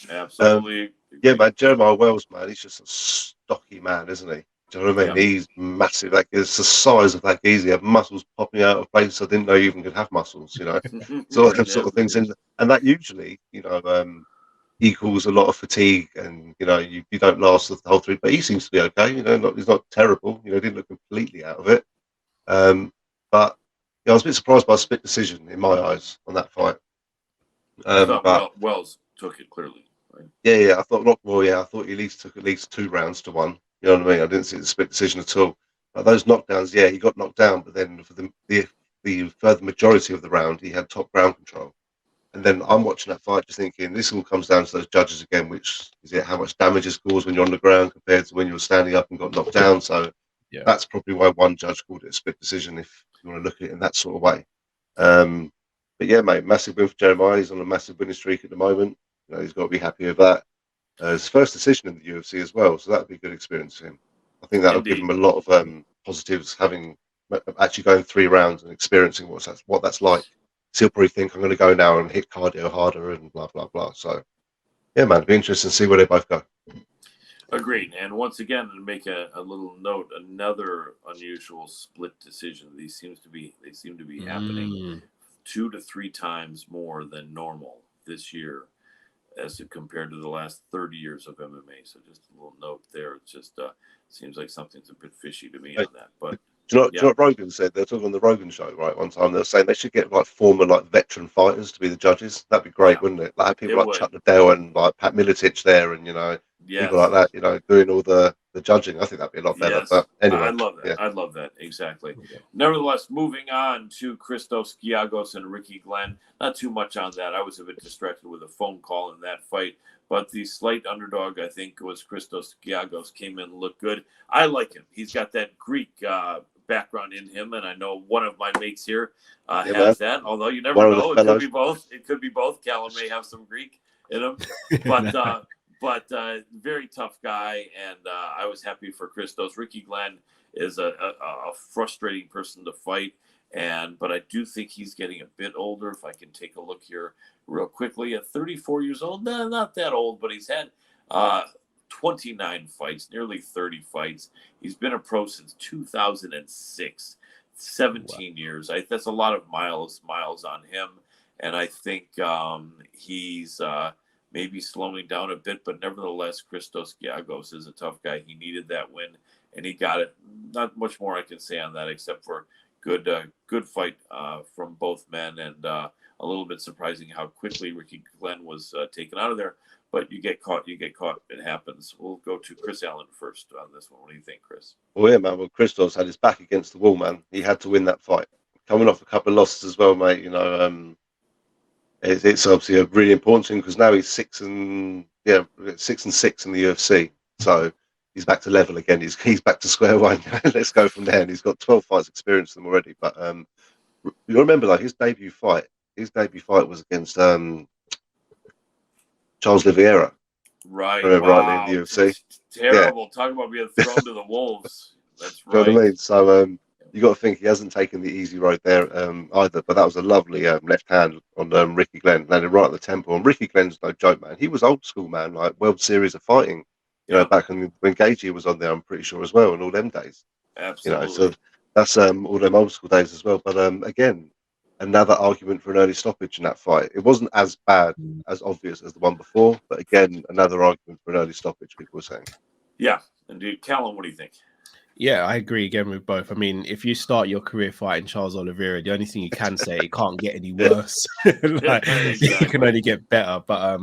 Absolutely. Yeah, man, Jeremiah Wells, man, he's just a stocky man, isn't he? Do you know what I mean? Yeah. He's massive. Like, it's the size of that geezer. He had muscles popping out of places I didn't know you even could have muscles. So them sort of things, and that usually, equals a lot of fatigue, and you don't last the whole 3. But he seems to be okay. He's not terrible. He didn't look completely out of it. But I was a bit surprised by a split decision in my eyes on that fight. But Wells took it clearly. Right? Yeah. I thought Rockmore. Yeah, I thought he took at least 2 rounds to 1. You know what I mean? I didn't see the split decision at all. But those knockdowns, yeah, he got knocked down, but then for the further majority of the round, he had top ground control. And then I'm watching that fight just thinking, this all comes down to those judges again, which is how much damage is caused when you're on the ground compared to when you're standing up and got knocked down. So that's probably why one judge called it a split decision, if you want to look at it in that sort of way. But yeah, mate, massive win for Jeremiah. He's on a massive winning streak at the moment. He's got to be happy with that. His first decision in the UFC as well, so that would be a good experience for him. I think that would give him a lot of positives, having actually going 3 rounds and experiencing what that's like. So he'll probably think, I'm going to go now and hit cardio harder and blah, blah, blah. So, yeah, man, it'd be interesting to see where they both go. Agreed. And once again, to make a little note, another unusual split decision. They seem to be happening 2 to 3 times more than normal this year as compared to the last 30 years of MMA. So just a little note there. It just seems like something's a bit fishy to me on that. But do you know what Rogan said? They're talking on the Rogan show, right? One time they were saying they should get like former like veteran fighters to be the judges. That'd be great, wouldn't it? Like have people like Chuck Liddell and like Pat Miletich there, and people like that, doing all the judging. I think that'd be a lot better. But anyway, I love that. Yeah. I love that. Exactly. Nevertheless, moving on to Christos Giagos and Ricky Glenn. Not too much on that. I was a bit distracted with a phone call in that fight. But the slight underdog, I think, was Christos Giagos. Came in and looked good. I like him. He's got that Greek background in him, and I know one of my mates here has that. Although you never know, it could be both. It could be both. Callum may have some Greek in him, but very tough guy, and I was happy for Christos. Ricky Glenn is a frustrating person to fight, but I do think he's getting a bit older. If I can take a look here real quickly, at 34 years old, not that old, but he's had 29 fights, nearly 30 fights. He's been a pro since 2006, 17 years. That's a lot of miles on him. And I think he's maybe slowing down a bit, but nevertheless, Christos Giagos is a tough guy. He needed that win, and he got it. Not much more I can say on that, except for good fight from both men, and a little bit surprising how quickly Ricky Glenn was taken out of there. But you get caught. It happens. We'll go to Chris Allen first on this one. What do you think, Chris? Well, yeah, man. Well, Christos had his back against the wall, man. He had to win that fight. Coming off a couple of losses as well, mate. It's obviously a really important thing because now he's 6 and 6 in the UFC. So he's back to level again. He's back to square one. Let's go from there. And he's got 12 fights experience in them already. But you remember, like his debut fight was against Charles Oliveira. Right. Remember rightly in the UFC. Terrible. Talk about being thrown to the wolves. That's right. You know what I mean? So you got to think he hasn't taken the easy road there either. But that was a lovely left hand on Ricky Glenn, landed right at the temple. And Ricky Glenn's no joke, man. He was old school, man, like World Series of Fighting. You know, back when Gaethje was on there, I'm pretty sure as well, in all them days. Absolutely. So that's all them old school days as well. But again, another argument for an early stoppage in that fight. It wasn't as bad, as obvious as the one before, but again, another argument for an early stoppage, people were saying. Yeah, indeed. Callum, what do you think? Yeah, I agree again with both. I mean, if you start your career fighting Charles Oliveira, the only thing you can say, it can't get any worse. It can only get better. But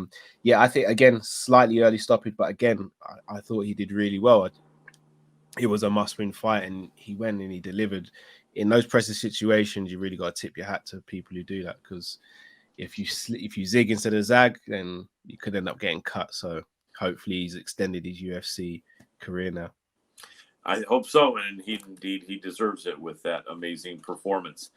I think, again, slightly early stoppage, but again, I thought he did really well. It was a must-win fight, and he went and he delivered. In those pressure situations, you really got to tip your hat to people who do that, because if you zig instead of zag, then you could end up getting cut. So hopefully he's extended his UFC career now. I hope so, and he deserves it with that amazing performance.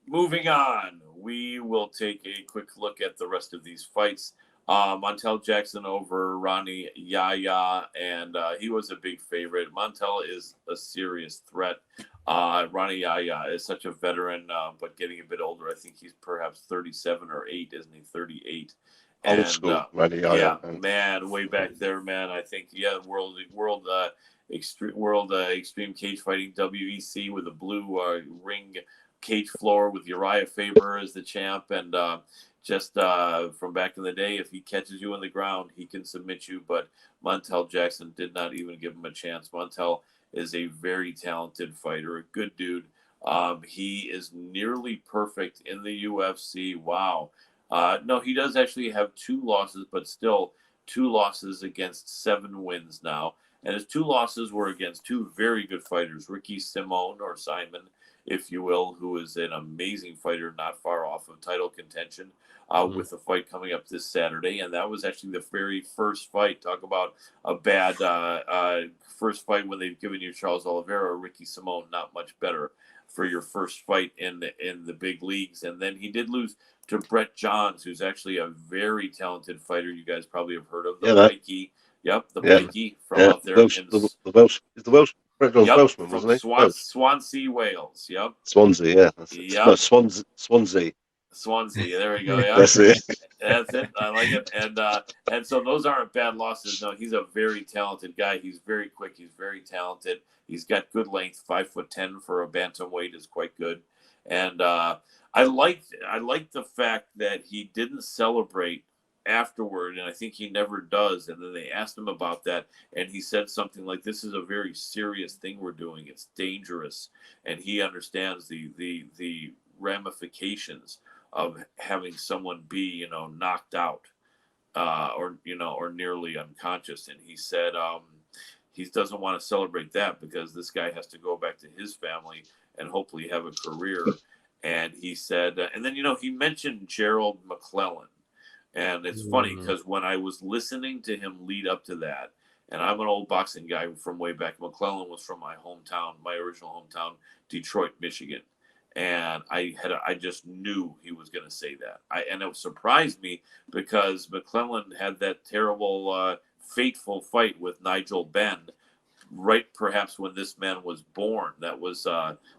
Moving on, we will take a quick look at the rest of these fights. Montel Jackson over Ronnie Yahya, and he was a big favorite. Montel is a serious threat. Ronnie Yahya is such a veteran, but getting a bit older. I think he's perhaps 37 or 8, isn't he? 38. Old school, Ronnie Yahya. Yeah, man, way back there, man. I think world extreme cage fighting, WEC, with a blue ring cage floor with Uriah Faber as the champ, and just from back in the day, if he catches you on the ground, he can submit you. But Montel Jackson did not even give him a chance. Montel is a very talented fighter, a good dude. He is nearly perfect in the UFC. Wow. No, he does actually have 2 losses, but still 2 losses against 7 wins now. And his 2 losses were against 2 very good fighters, Ricky Simon, if you will, who is an amazing fighter, not far off of title contention, with the fight coming up this Saturday. And that was actually the very first fight. Talk about a bad first fight when they've given you Charles Oliveira or Ricky Simon. Not much better for your first fight in the big leagues. And then he did lose to Brett Johns, who's actually a very talented fighter. You guys probably have heard of the Mikey. Yep, the Mikey from out there. The Welsh. Is the Welsh Brett Jones Yep, Welshman, from wasn't he? Welsh. Swansea, Wales. Yep. Swansea, yeah. That's it. Yep. No, Swansea. Swansea. There we go. Yeah. That's it. That's it. I like it. And so those aren't bad losses. No, he's a very talented guy. He's very quick. He's very talented. He's got good length. 5'10" for a bantamweight is quite good. And I liked the fact that he didn't celebrate afterward, and I think he never does. And then they asked him about that, and he said something like, "This is a very serious thing we're doing. It's dangerous," and he understands the ramifications of having someone be, knocked out, or nearly unconscious. And he said he doesn't want to celebrate that because this guy has to go back to his family and hopefully have a career. And he said, and then he mentioned Gerald McClellan. And it's funny because when I was listening to him lead up to that, and I'm an old boxing guy from way back, McClellan was from my hometown, my original hometown, Detroit, Michigan. And I just knew he was going to say that. And it surprised me because McClellan had that terrible, fateful fight with Nigel Benn, right perhaps when this man was born. That was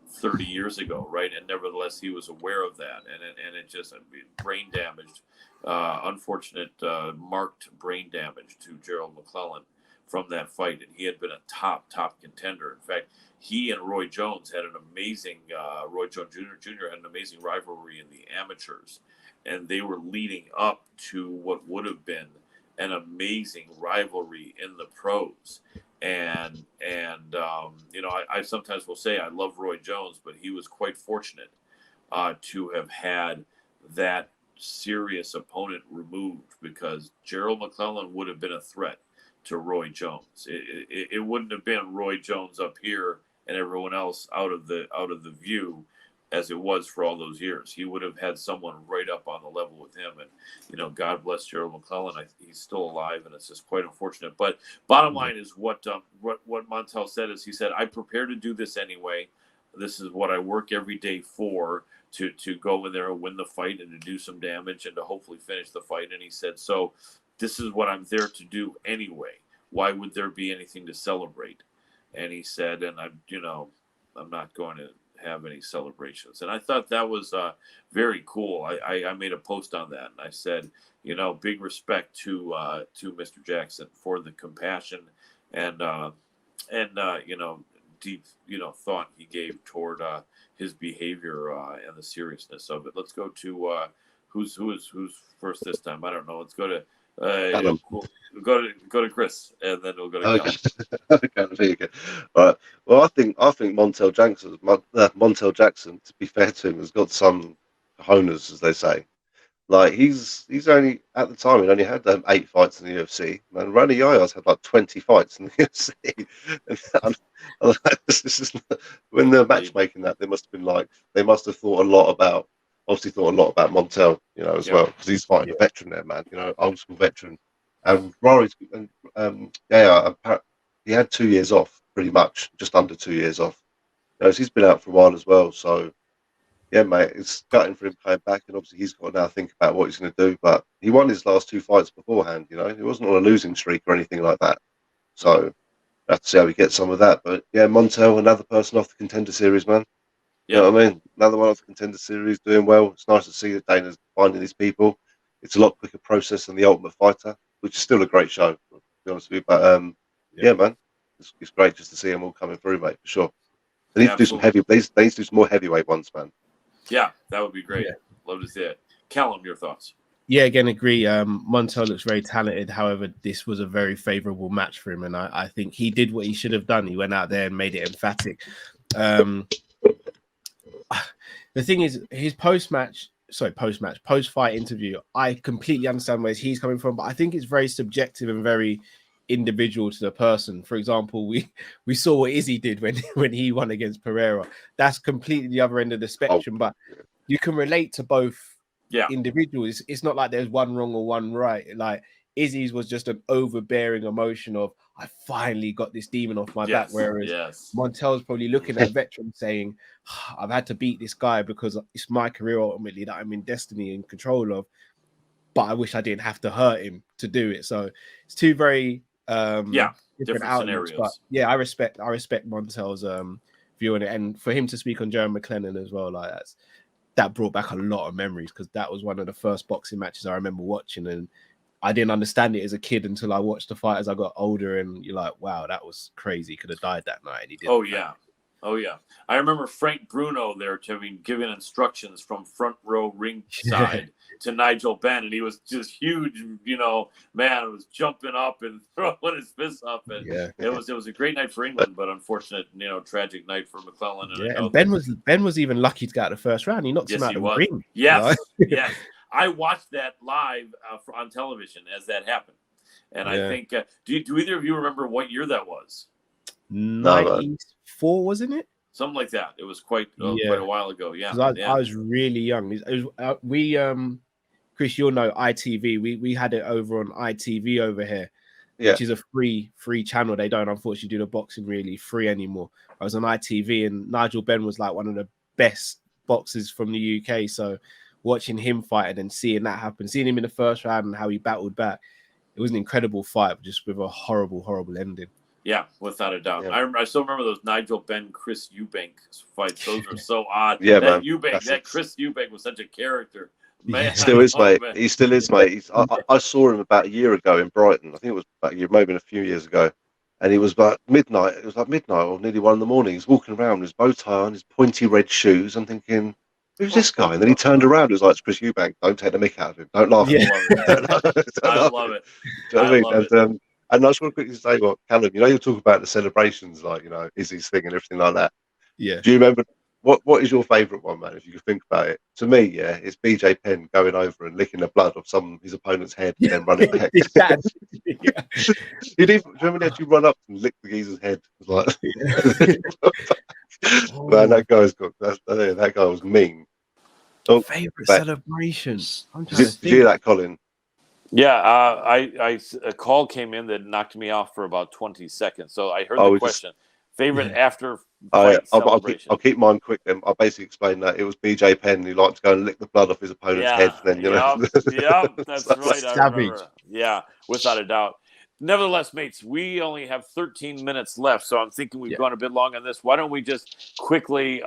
30 years ago, right? And nevertheless, he was aware of that. And it just brain damage, unfortunate, marked brain damage to Gerald McClellan from that fight. And he had been a top contender. In fact, he and Roy Jones had an amazing, Roy Jones Jr. had an amazing rivalry in the amateurs. And they were leading up to what would have been an amazing rivalry in the pros. And I sometimes will say I love Roy Jones, but he was quite fortunate to have had that serious opponent removed, because Gerald McClellan would have been a threat to Roy Jones. It wouldn't have been Roy Jones up here and everyone else out of the view as it was for all those years. He would have had someone right up on the level with him. And, God bless Gerald McClellan. He's still alive, and it's just quite unfortunate. But bottom line is what Montel said is, he said, I prepare to do this anyway. This is what I work every day for, to go in there and win the fight and to do some damage and to hopefully finish the fight. And he said, so this is what I'm there to do anyway. Why would there be anything to celebrate? And he said, and I'm not going to have any celebrations. And I thought that was very cool. I made a post on that, and I said, big respect to Mr. Jackson for the compassion and deep thought he gave toward his behavior and the seriousness of it. Let's go to who's first this time. I don't know. Let's go to we'll go to Chris, and then we'll go to okay. Okay, there you go. All right. Well, I think Montel Jackson, to be fair to him, has got some cojones, as they say. Like he's only, at the time, he only had 8 fights in the UFC. Man, Rani Yaya's had like 20 fights in the UFC. When they're matchmaking that, they must have thought a lot about Montel, as well, because he's fighting a veteran there, man. Old school veteran. And Rory's, he had 2 years off, pretty much, just under 2 years off. So he's been out for a while as well. So, yeah, mate, it's gutting for him coming back, and obviously he's got to now think about what he's going to do. But he won his last 2 fights beforehand. He wasn't on a losing streak or anything like that. So, we'll have to see how we get some of that. But yeah, Montel, another person off the Contender Series, man. You know what I mean? Another one off the Contender Series, doing well. It's nice to see that Dana's finding these people. It's a lot quicker process than The Ultimate Fighter, which is still a great show, to be honest with you. But yeah, man, it's great just to see them all coming through, mate, for sure. They need to do some they need to do some more heavyweight ones, man. Yeah, that would be great. Yeah. Love to see it. Callum, your thoughts? Yeah, again, agree. Montel looks very talented. However, this was a very favorable match for him, and I think he did what he should have done. He went out there and made it emphatic. The thing is, his post-fight interview, I completely understand where he's coming from, but I think it's very subjective and very individual to the person. For example, we saw what Izzy did when he won against Pereira. That's completely the other end of the spectrum, but you can relate to both individuals. It's not like there's one wrong or one right. Like Izzy's was just an overbearing emotion of, I finally got this demon off my back, whereas Montel's probably looking at a veteran saying, I've had to beat this guy because it's my career ultimately that I'm in destiny and control of, but I wish I didn't have to hurt him to do it. So it's two very different outlooks, but scenarios. yeah, I respect Montel's view on it, and for him to speak on Joe McLennan as well, like that brought back a lot of memories, because that was one of the first boxing matches I remember watching, and I didn't understand it as a kid until I watched the fight as I got older, and you're like, wow, that was crazy. He could have died that night, and he didn't. Oh yeah. Oh yeah. I remember Frank Bruno there giving instructions from front row ringside to Nigel Benn, and he was just huge, man, was jumping up and throwing his fists up, and it was a great night for England, but unfortunate, tragic night for McClellan. And And Ben was even lucky to get out of the first round. He knocked him out of the ring. Yes, yes. I watched that live on television as that happened, and I think do either of you remember what year that was? 94, wasn't it? Something like that. It was quite a while ago. Yeah, I was really young. We Chris, you'll know ITV. We had it over on ITV over here, which is a free channel. They don't unfortunately do the boxing really free anymore. I was on ITV, and Nigel Benn was like one of the best boxers from the UK. So watching him fight and then seeing that happen, seeing him in the first round and how he battled back, it was an incredible fight, just with a horrible ending. Yeah, without a doubt. Yeah. I still remember those Nigel Benn, Chris Eubank fights. Those were so odd. Yeah, that man. Chris Eubank was such a character. Man, still is, mate. He still is, mate. I saw him about a year ago in Brighton. I think it was about a year, maybe a few years ago. And it was about midnight. It was like midnight or nearly 1 a.m. He was walking around with his bow tie on, his pointy red shoes. I'm thinking, who's this guy? And then he turned around. It was like, it's Chris Eubank. Don't take the mick out of him. Don't laugh. Yeah. I love it. I love it. And I just want to quickly say, Callum, you talk about the celebrations, like, Izzy's thing and everything like that. Yeah. Do you remember what is your favourite one, man? If you could think about it, to me, it's BJ Penn going over and licking the blood off his opponent's head and then running back. Do you remember they actually run up and lick the geezer's head? It was like, man, that guy was mean. Favorite celebrations. Did you hear that, Colin? Yeah, a call came in that knocked me off for about 20 seconds. So I heard the question. Favorite after fight celebration. I'll keep mine quick then. I'll basically explain that it was BJ Penn who liked to go and lick the blood off his opponent's head. Then that's right. I remember. Yeah, without a doubt. Nevertheless, mates, we only have 13 minutes left, so I'm thinking we've gone a bit long on this. Why don't we just quickly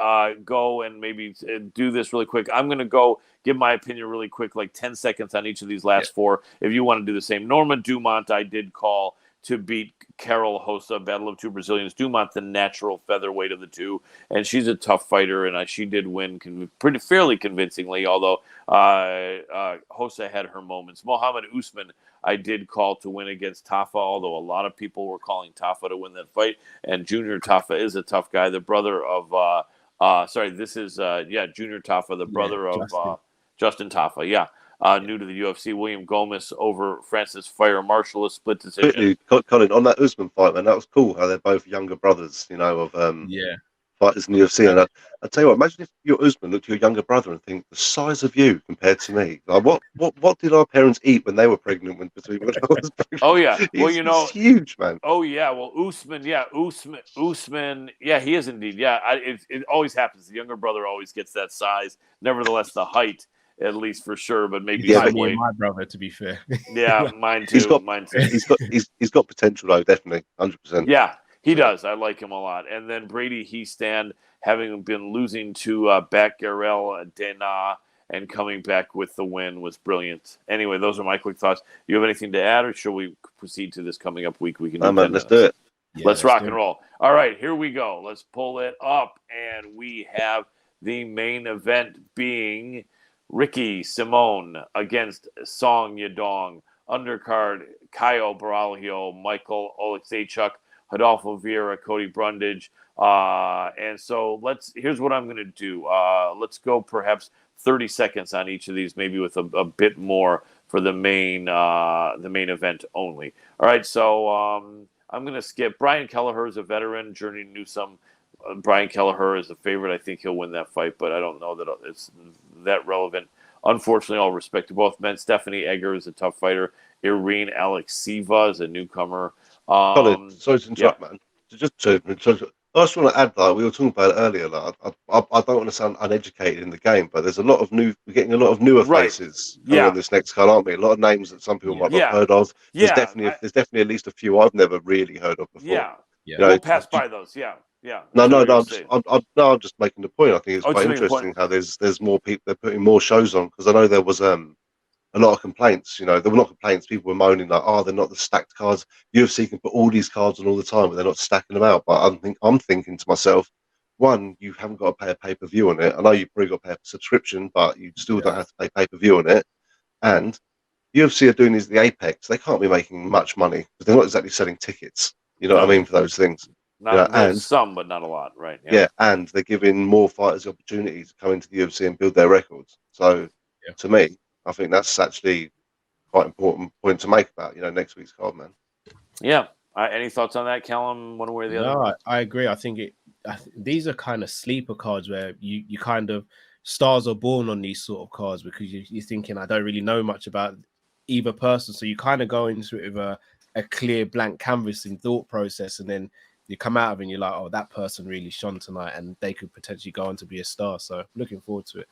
go and maybe do this really quick? I'm going to go give my opinion really quick, like 10 seconds on each of these last four. If you want to do the same. Norma Dumont, I did call to beat Carol Hossa, Battle of Two Brazilians. Dumont, the natural featherweight of the two, and she's a tough fighter, and she did win fairly convincingly, although Hossa had her moments. Mohammed Usman, I did call to win against Tafa, although a lot of people were calling Tafa to win that fight, and Junior Tafa is a tough guy, the brother of Junior Tafa, the brother of Justin Tafa, new to the UFC. William Gomez over Francis Fire Marshall, a split decision. Colin, on that Usman fight, man, that was cool how they're both younger brothers, of fighters in the UFC. And I tell you what, imagine if your Usman looked at your younger brother and think, the size of you compared to me. Like, what did our parents eat when they were pregnant? When I was pregnant? Oh yeah, he's huge, man. Oh yeah, well Usman, he is indeed. Yeah, it always happens. The younger brother always gets that size. Nevertheless, the height, at least for sure, but maybe my brother, to be fair. Yeah, mine too. He's got potential though, definitely, 100%. Yeah, he does. I like him a lot. And then Brady Heastand, having been losing to Batgarel Dana and coming back with the win, was brilliant. Anyway, those are my quick thoughts. Do you have anything to add, or shall we proceed to this coming up week? We can. Let's do it. Yeah, let's rock and roll. All right, here we go. Let's pull it up, and we have the main event being Ricky Simone against Song Yadong. Undercard, Caio Borralho, Michael Oleksiejczuk, Adolfo Vieira, Cody Brundage. And so here's what I'm going to do. Let's go perhaps 30 seconds on each of these, maybe with a bit more for the main event only. All right, so I'm going to skip. Brian Kelleher is a veteran. Journey Newsome. Brian Kelleher is a favorite. I think he'll win that fight, but I don't know that it's that relevant. Unfortunately, all respect to both men. Stephanie Egger is a tough fighter. Irene Alexieva is a newcomer. Colin, sorry to interrupt, man. Just I just want to add that we were talking about it earlier. Like, I don't want to sound uneducated in the game, but there's we're getting a lot of newer Right. faces coming Yeah. on this next card, aren't we? A lot of names that some people might not Yeah. have heard of. There's Yeah. definitely at least a few I've never really heard of before. Yeah. Yeah. You know, We'll pass by those. Yeah. Yeah. no, That's no, what no. you're I'm just, saying. I'm just making the point. I think it's Oh, quite just making a interesting point. how there's more people. They're putting more shows on because I know there was a lot of complaints. You know, there were not complaints. People were moaning like, "Oh, they're not the stacked cards. UFC can put all these cards on all the time, but they're not stacking them out." But I'm thinking to myself, one, you haven't got to pay a pay-per-view on it. I know you've probably got to pay a subscription, but you still don't have to pay pay-per-view on it. And UFC are doing these the Apex. They can't be making much money because they're not exactly selling tickets. You know what I mean for those things. You know, There's and some, but not a lot, right? yeah, and they're giving more fighters the opportunity to come into the UFC and build their records. So, to me, I think that's actually quite important point to make about next week's card, man. Yeah. Any thoughts on that, Callum? One way or the other? No, I agree. I think these are kind of sleeper cards where you kind of stars are born on these sort of cards because you're thinking I don't really know much about either person, so you kind of go into it with a clear blank canvas in thought process, and then you come out of it and you're like, oh, that person really shone tonight, and they could potentially go on to be a star. So looking forward to it.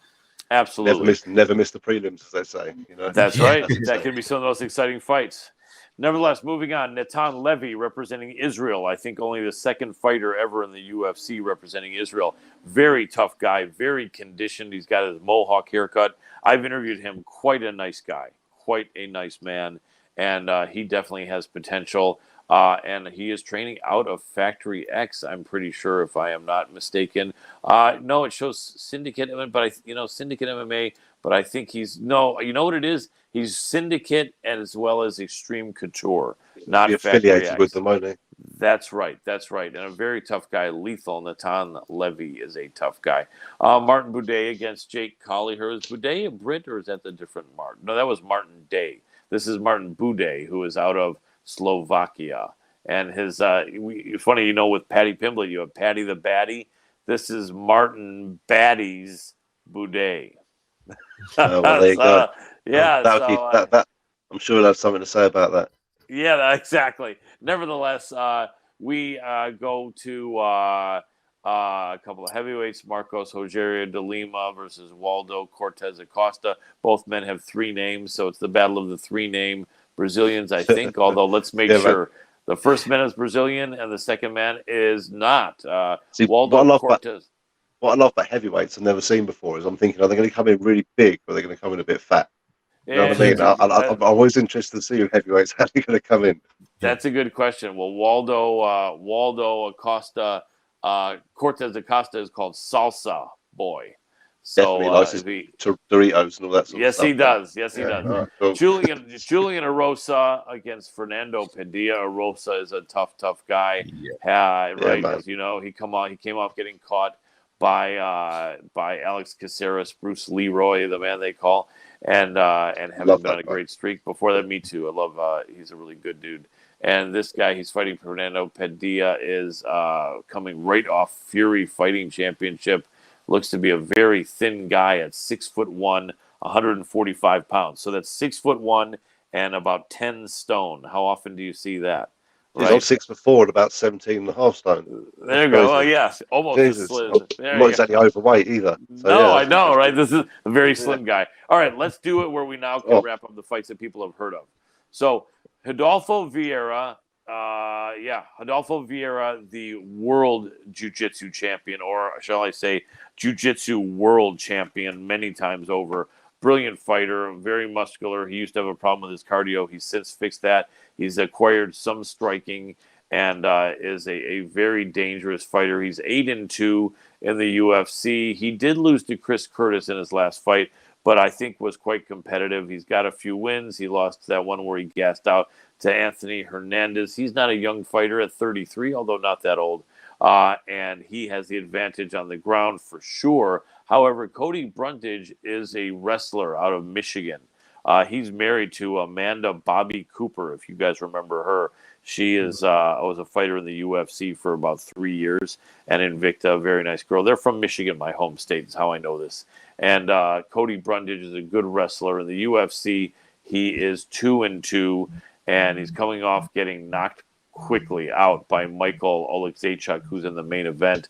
Absolutely. Never miss the prelims, as they say. That's right. That could be some of the most exciting fights. Nevertheless, moving on, Natan Levy representing Israel. I think only the second fighter ever in the UFC representing Israel. Very tough guy, very conditioned. He's got his mohawk haircut. I've interviewed him. Quite a nice guy, quite a nice man, and he definitely has potential. And he is training out of Factory X, I'm pretty sure, if I am not mistaken. No, it shows Syndicate MMA, but Syndicate MMA. But I think you know what it is? He's Syndicate as well as Extreme Couture, not be Factory affiliated X. with them, won't he? That's right. And a very tough guy. Lethal. Natan Levy is a tough guy. Martin Boudet against Jake Collier. Is Boudet a Brit or is that the different Martin? No, that was Martin Day. This is Martin Boudet, who is out of Slovakia. And his funny, with Patty Pimblett, you have Patty the Batty. This is Martin Batty's Boudet. Well, there you go. Yeah, that I'm sure he'll have something to say about that. Yeah, exactly. Nevertheless, we go to a couple of heavyweights: Marcos Rogerio de Lima versus Waldo Cortez Acosta. Both men have three names, so it's the battle of the three-name Brazilians, I think. Although let's make sure the first man is Brazilian and the second man is not. See, Waldo Cortez. What I love about heavyweights I've never seen before is I'm thinking, are they going to come in really big or are they going to come in a bit fat? You know what I mean? I'm always interested to see who heavyweights how they're going to come in. That's a good question. Well, Waldo Acosta, Cortez Acosta is called Salsa Boy. So definitely likes Doritos and all that sort of stuff. He does. Yes, he does. Right, cool. Julian Arosa against Fernando Padilla. Arosa is a tough guy. Right? As you know, he came off getting caught by Alex Caceres, Bruce Leroy, the man they call, and having been on a great streak before that. Me too. I love. He's a really good dude. And this guy he's fighting, Fernando Padilla, is coming right off Fury Fighting Championship. Looks to be a very thin guy at 6'1", 145 pounds. So that's 6'1" and about 10 stone. How often do you see that? He's on 6'4" and about 17.5 stone. There you go. Oh, yes, almost Jesus. Not exactly overweight either. So, no, I know, right? This is a very slim guy. All right, let's do it where we now can wrap up the fights that people have heard of. So, Rodolfo Vieira, the world jiu-jitsu champion, or shall I say jiu-jitsu world champion many times over. Brilliant fighter, very muscular. He used to have a problem with his cardio. He's since fixed that. He's acquired some striking and is a very dangerous fighter. He's 8-2 in the UFC. He did lose to Chris Curtis in his last fight, but I think was quite competitive. He's got a few wins. He lost that one where he gassed out to Anthony Hernandez. He's not a young fighter at 33, although not that old. And he has the advantage on the ground for sure. However, Cody Brundage is a wrestler out of Michigan. He's married to Amanda Bobby Cooper, if you guys remember her. She was a fighter in the UFC for about 3 years, and Invicta, a very nice girl. They're from Michigan, my home state, is how I know this. And Cody Brundage is a good wrestler in the UFC. He is 2-2, and he's coming off getting knocked quickly out by Michael Oleksiejczuk, who's in the main event.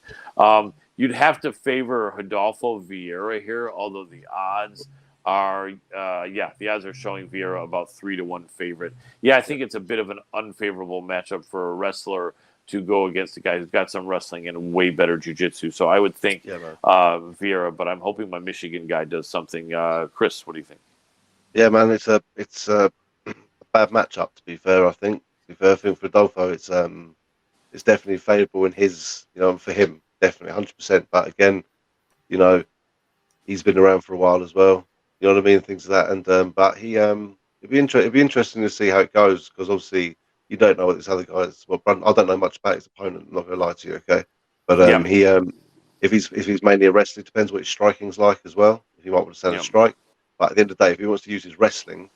You'd have to favor Rodolfo Vieira here, although the odds are, the odds are showing Vieira about 3-1 favorite. Yeah, I think it's a bit of an unfavorable matchup for a wrestler to go against a guy who's got some wrestling and way better jiu-jitsu. So I would think Vieira, but I'm hoping my Michigan guy does something. Chris, what do you think? Yeah, man, it's a bad matchup, to be fair. I think I think for Rodolfo, it's definitely favourable in his, for him, definitely 100%. But again, he's been around for a while as well. You know what I mean? Things like that. And but it'd be interesting to see how it goes, because obviously you don't know what this other guy's. Well, I don't know much about his opponent. I'm not gonna lie to you, okay? But if he's mainly a wrestler, it depends what his striking's like as well. He might want to stand a strike. But at the end of the day, if he wants to use his wrestling,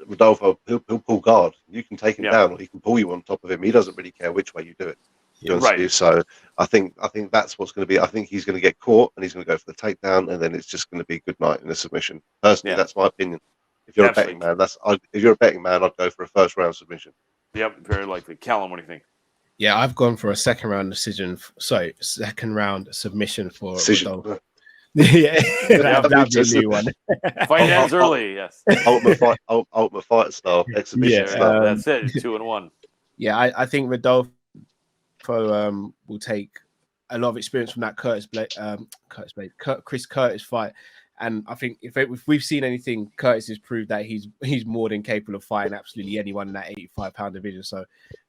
Rodolfo, he'll pull guard. You can take him down, or he can pull you on top of him. He doesn't really care which way you do it. Right. So I think that's what's going to be. I think he's going to get caught, and he's going to go for the takedown, and then it's just going to be a good night in the submission. Personally, that's my opinion. If you're a betting man, I'd go for a first round submission. Yep, very likely. Callum, what do you think? Yeah, I've gone for a second round submission for Rodolfo. Yeah, that'd be a new one. Fight ends early, yes. Ultimate fighter style, exhibition style. That's it, 2-1. Yeah, I think Rodolfo will take a lot of experience from that Chris Curtis fight, and I think if we've seen anything, Curtis has proved that he's more than capable of fighting absolutely anyone in that 85-pound division. So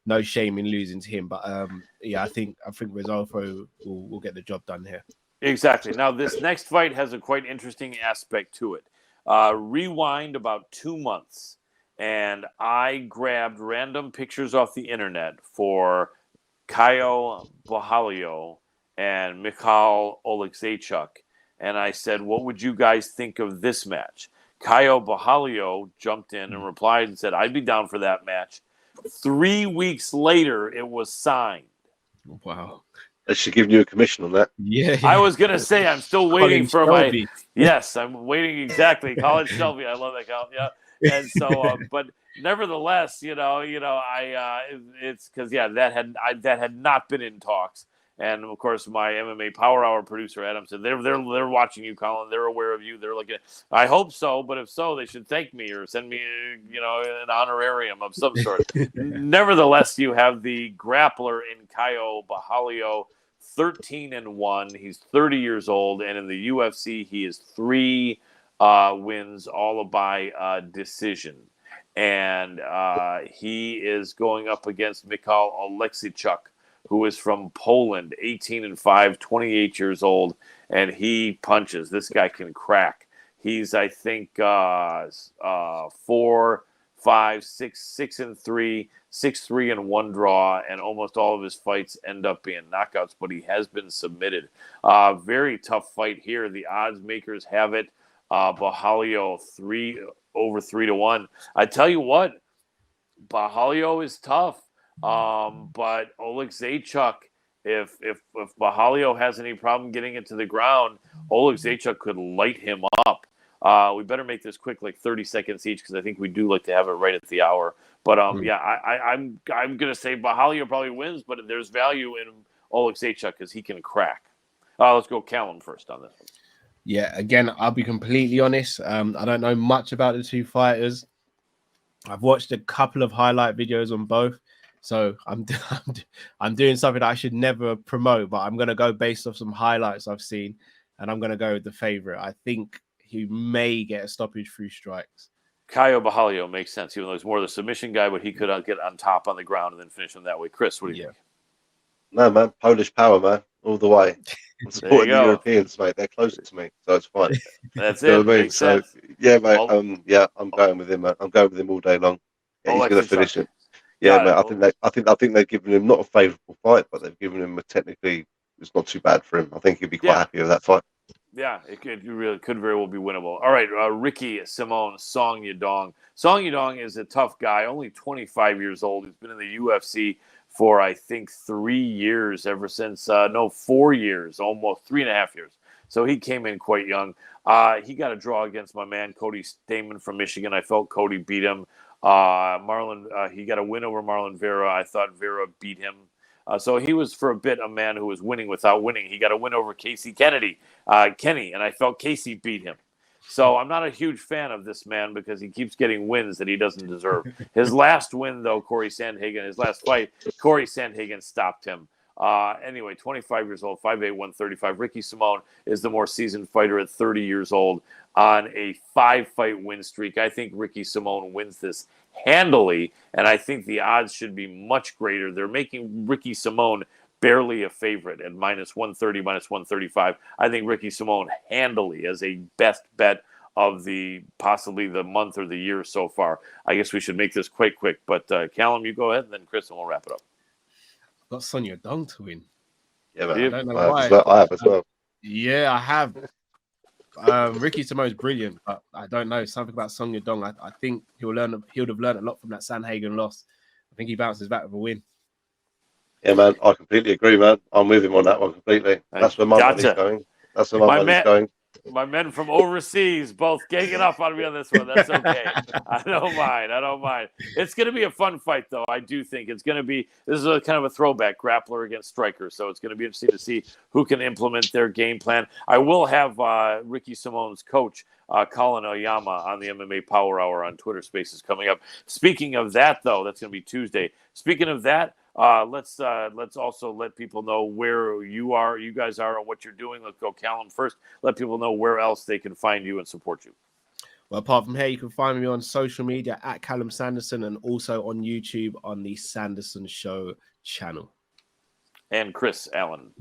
no shame in losing to him. But I think Rodolfo will get the job done here. Exactly. Now, this next fight has a quite interesting aspect to it. Rewind about 2 months, and I grabbed random pictures off the internet for Caio Borralho and Michal Oleksiejczuk, and I said, what would you guys think of this match? Caio Borralho jumped in and replied and said, I'd be down for that match. 3 weeks later, it was signed. Wow. They should give you a commission on that. Yeah. I was going to say, I'm still waiting for Shelby. Yes, I'm waiting exactly. College Shelby. I love that. Yeah. And so, but nevertheless, it's because, that had not been in talks. And of course, my MMA Power Hour producer Adam said they're watching you, Colin. They're aware of you. They're looking. I hope so, but if so, they should thank me or send me, an honorarium of some sort. Nevertheless, you have the grappler in Caio Borralho, 13-1. He's 30 years old, and in the UFC, he is 3 wins, all by decision. And he is going up against Michal Oleksiejczuk, who is from Poland, 18-5, 28 years old, and he punches. This guy can crack. He's, I think, 4, 5, 6, 6-3, 6-3 draw, and almost all of his fights end up being knockouts, but he has been submitted. Very tough fight here. The odds makers have it. Borralho 3-1. I tell you what, Borralho is tough. But Oleksiejczuk, if Borralho has any problem getting it to the ground, Oleksiejczuk could light him up. We better make this quick, like 30 seconds each, because I think we do like to have it right at the hour. But I'm gonna say Borralho probably wins, but there's value in Oleksiejczuk because he can crack. Let's go Callum first on this one. Yeah, again, I'll be completely honest. I don't know much about the two fighters. I've watched a couple of highlight videos on both. So I'm doing something that I should never promote, but I'm going to go based off some highlights I've seen, and I'm going to go with the favorite. I think he may get a stoppage through strikes. Caio Borralho makes sense, even though he's more the submission guy, but he could get on top on the ground and then finish him that way. Chris, what do you think? No, man, Polish power, man, all the way. I'm supporting the Europeans, mate. They're closer to me, so it's fine. That's it. What I mean? So, yeah, mate. I'm going with him, man. I'm going with him all day long. Yeah, he's going to finish it. Yeah, mate. I think they've given him not a favourable fight, but they've given him it's not too bad for him. I think he'd be quite happy with that fight. Yeah, it could very well be winnable. All right, Ricky Simone Song Yadong. Song Yadong is a tough guy, only 25 years old. He's been in the UFC for, I think, 3 years, ever since, 4 years, almost 3.5 years. So he came in quite young. He got a draw against my man, Cody Stamen from Michigan. I felt Cody beat him. Marlon, he got a win over Marlon Vera. I thought Vera beat him. So he was for a bit a man who was winning without winning. He got a win over Kenny, and I felt Casey beat him. So I'm not a huge fan of this man because he keeps getting wins that he doesn't deserve. His last win, though, his last fight, Corey Sandhagen stopped him. Anyway, 25 years old, 5'8", 135. Ricky Simone is the more seasoned fighter at 30 years old on a 5-fight win streak. I think Ricky Simone wins this handily, and I think the odds should be much greater. They're making Ricky Simone barely a favorite at minus 130, minus 135. I think Ricky Simone handily as a best bet of possibly the month or the year so far. I guess we should make this quite quick, but Callum, you go ahead, and then Chris, and we'll wrap it up. Got Sonia Dong to win. Yeah, man. I don't know why. I have as well. Yeah, I have. Ricky Simone's brilliant, but I don't know, something about Sonia Dong. I think he would have learned a lot from that Sandhagen loss. I think he bounces back with a win. Yeah, man. I completely agree, man. I'm with him on that one completely. That's where my money's going. That's where my money's going. My men from overseas both ganging up on me on this one. That's okay. I don't mind. It's going to be a fun fight, though. I do think it's going to be. This is a kind of a throwback, grappler against striker. So it's going to be interesting to see who can implement their game plan. I will have Ricky Simone's coach, Colin Oyama, on the MMA Power Hour on Twitter Spaces coming up. Speaking of that, though, that's going to be Tuesday. Speaking of that, let's also let people know where you guys are, and what you're doing. Let's go, Callum, first. Let people know where else they can find you and support you. Well, apart from here, you can find me on social media at Callum Sanderson, and also on YouTube on the Sanderson Show channel. And Chris Allen.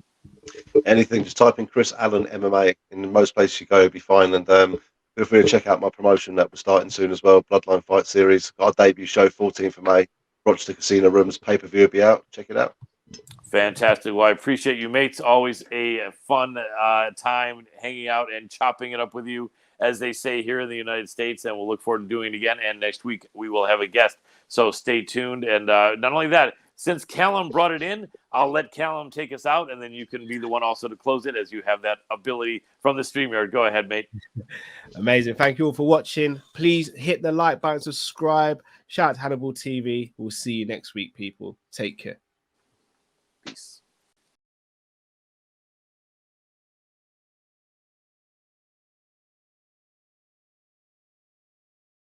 Anything, just type in Chris Allen MMA in most places you go, you'll be fine. And feel free to check out my promotion that we're starting soon as well, Bloodline Fight Series. Our debut show, 14th of May. Rochester Casino Rooms, pay-per-view will be out. Check it out. Fantastic. Well, I appreciate you, mates. Always a fun time hanging out and chopping it up with you, as they say here in the United States, and we'll look forward to doing it again. And next week we will have a guest, so stay tuned. And not only that, since Callum brought it in, I'll let Callum take us out, and then you can be the one also to close it, as you have that ability from the StreamYard. Go ahead, mate. Amazing. Thank you all for watching. Please hit the like button, subscribe. Shout out to Hannibal TV. We'll see you next week, people. Take care. Peace.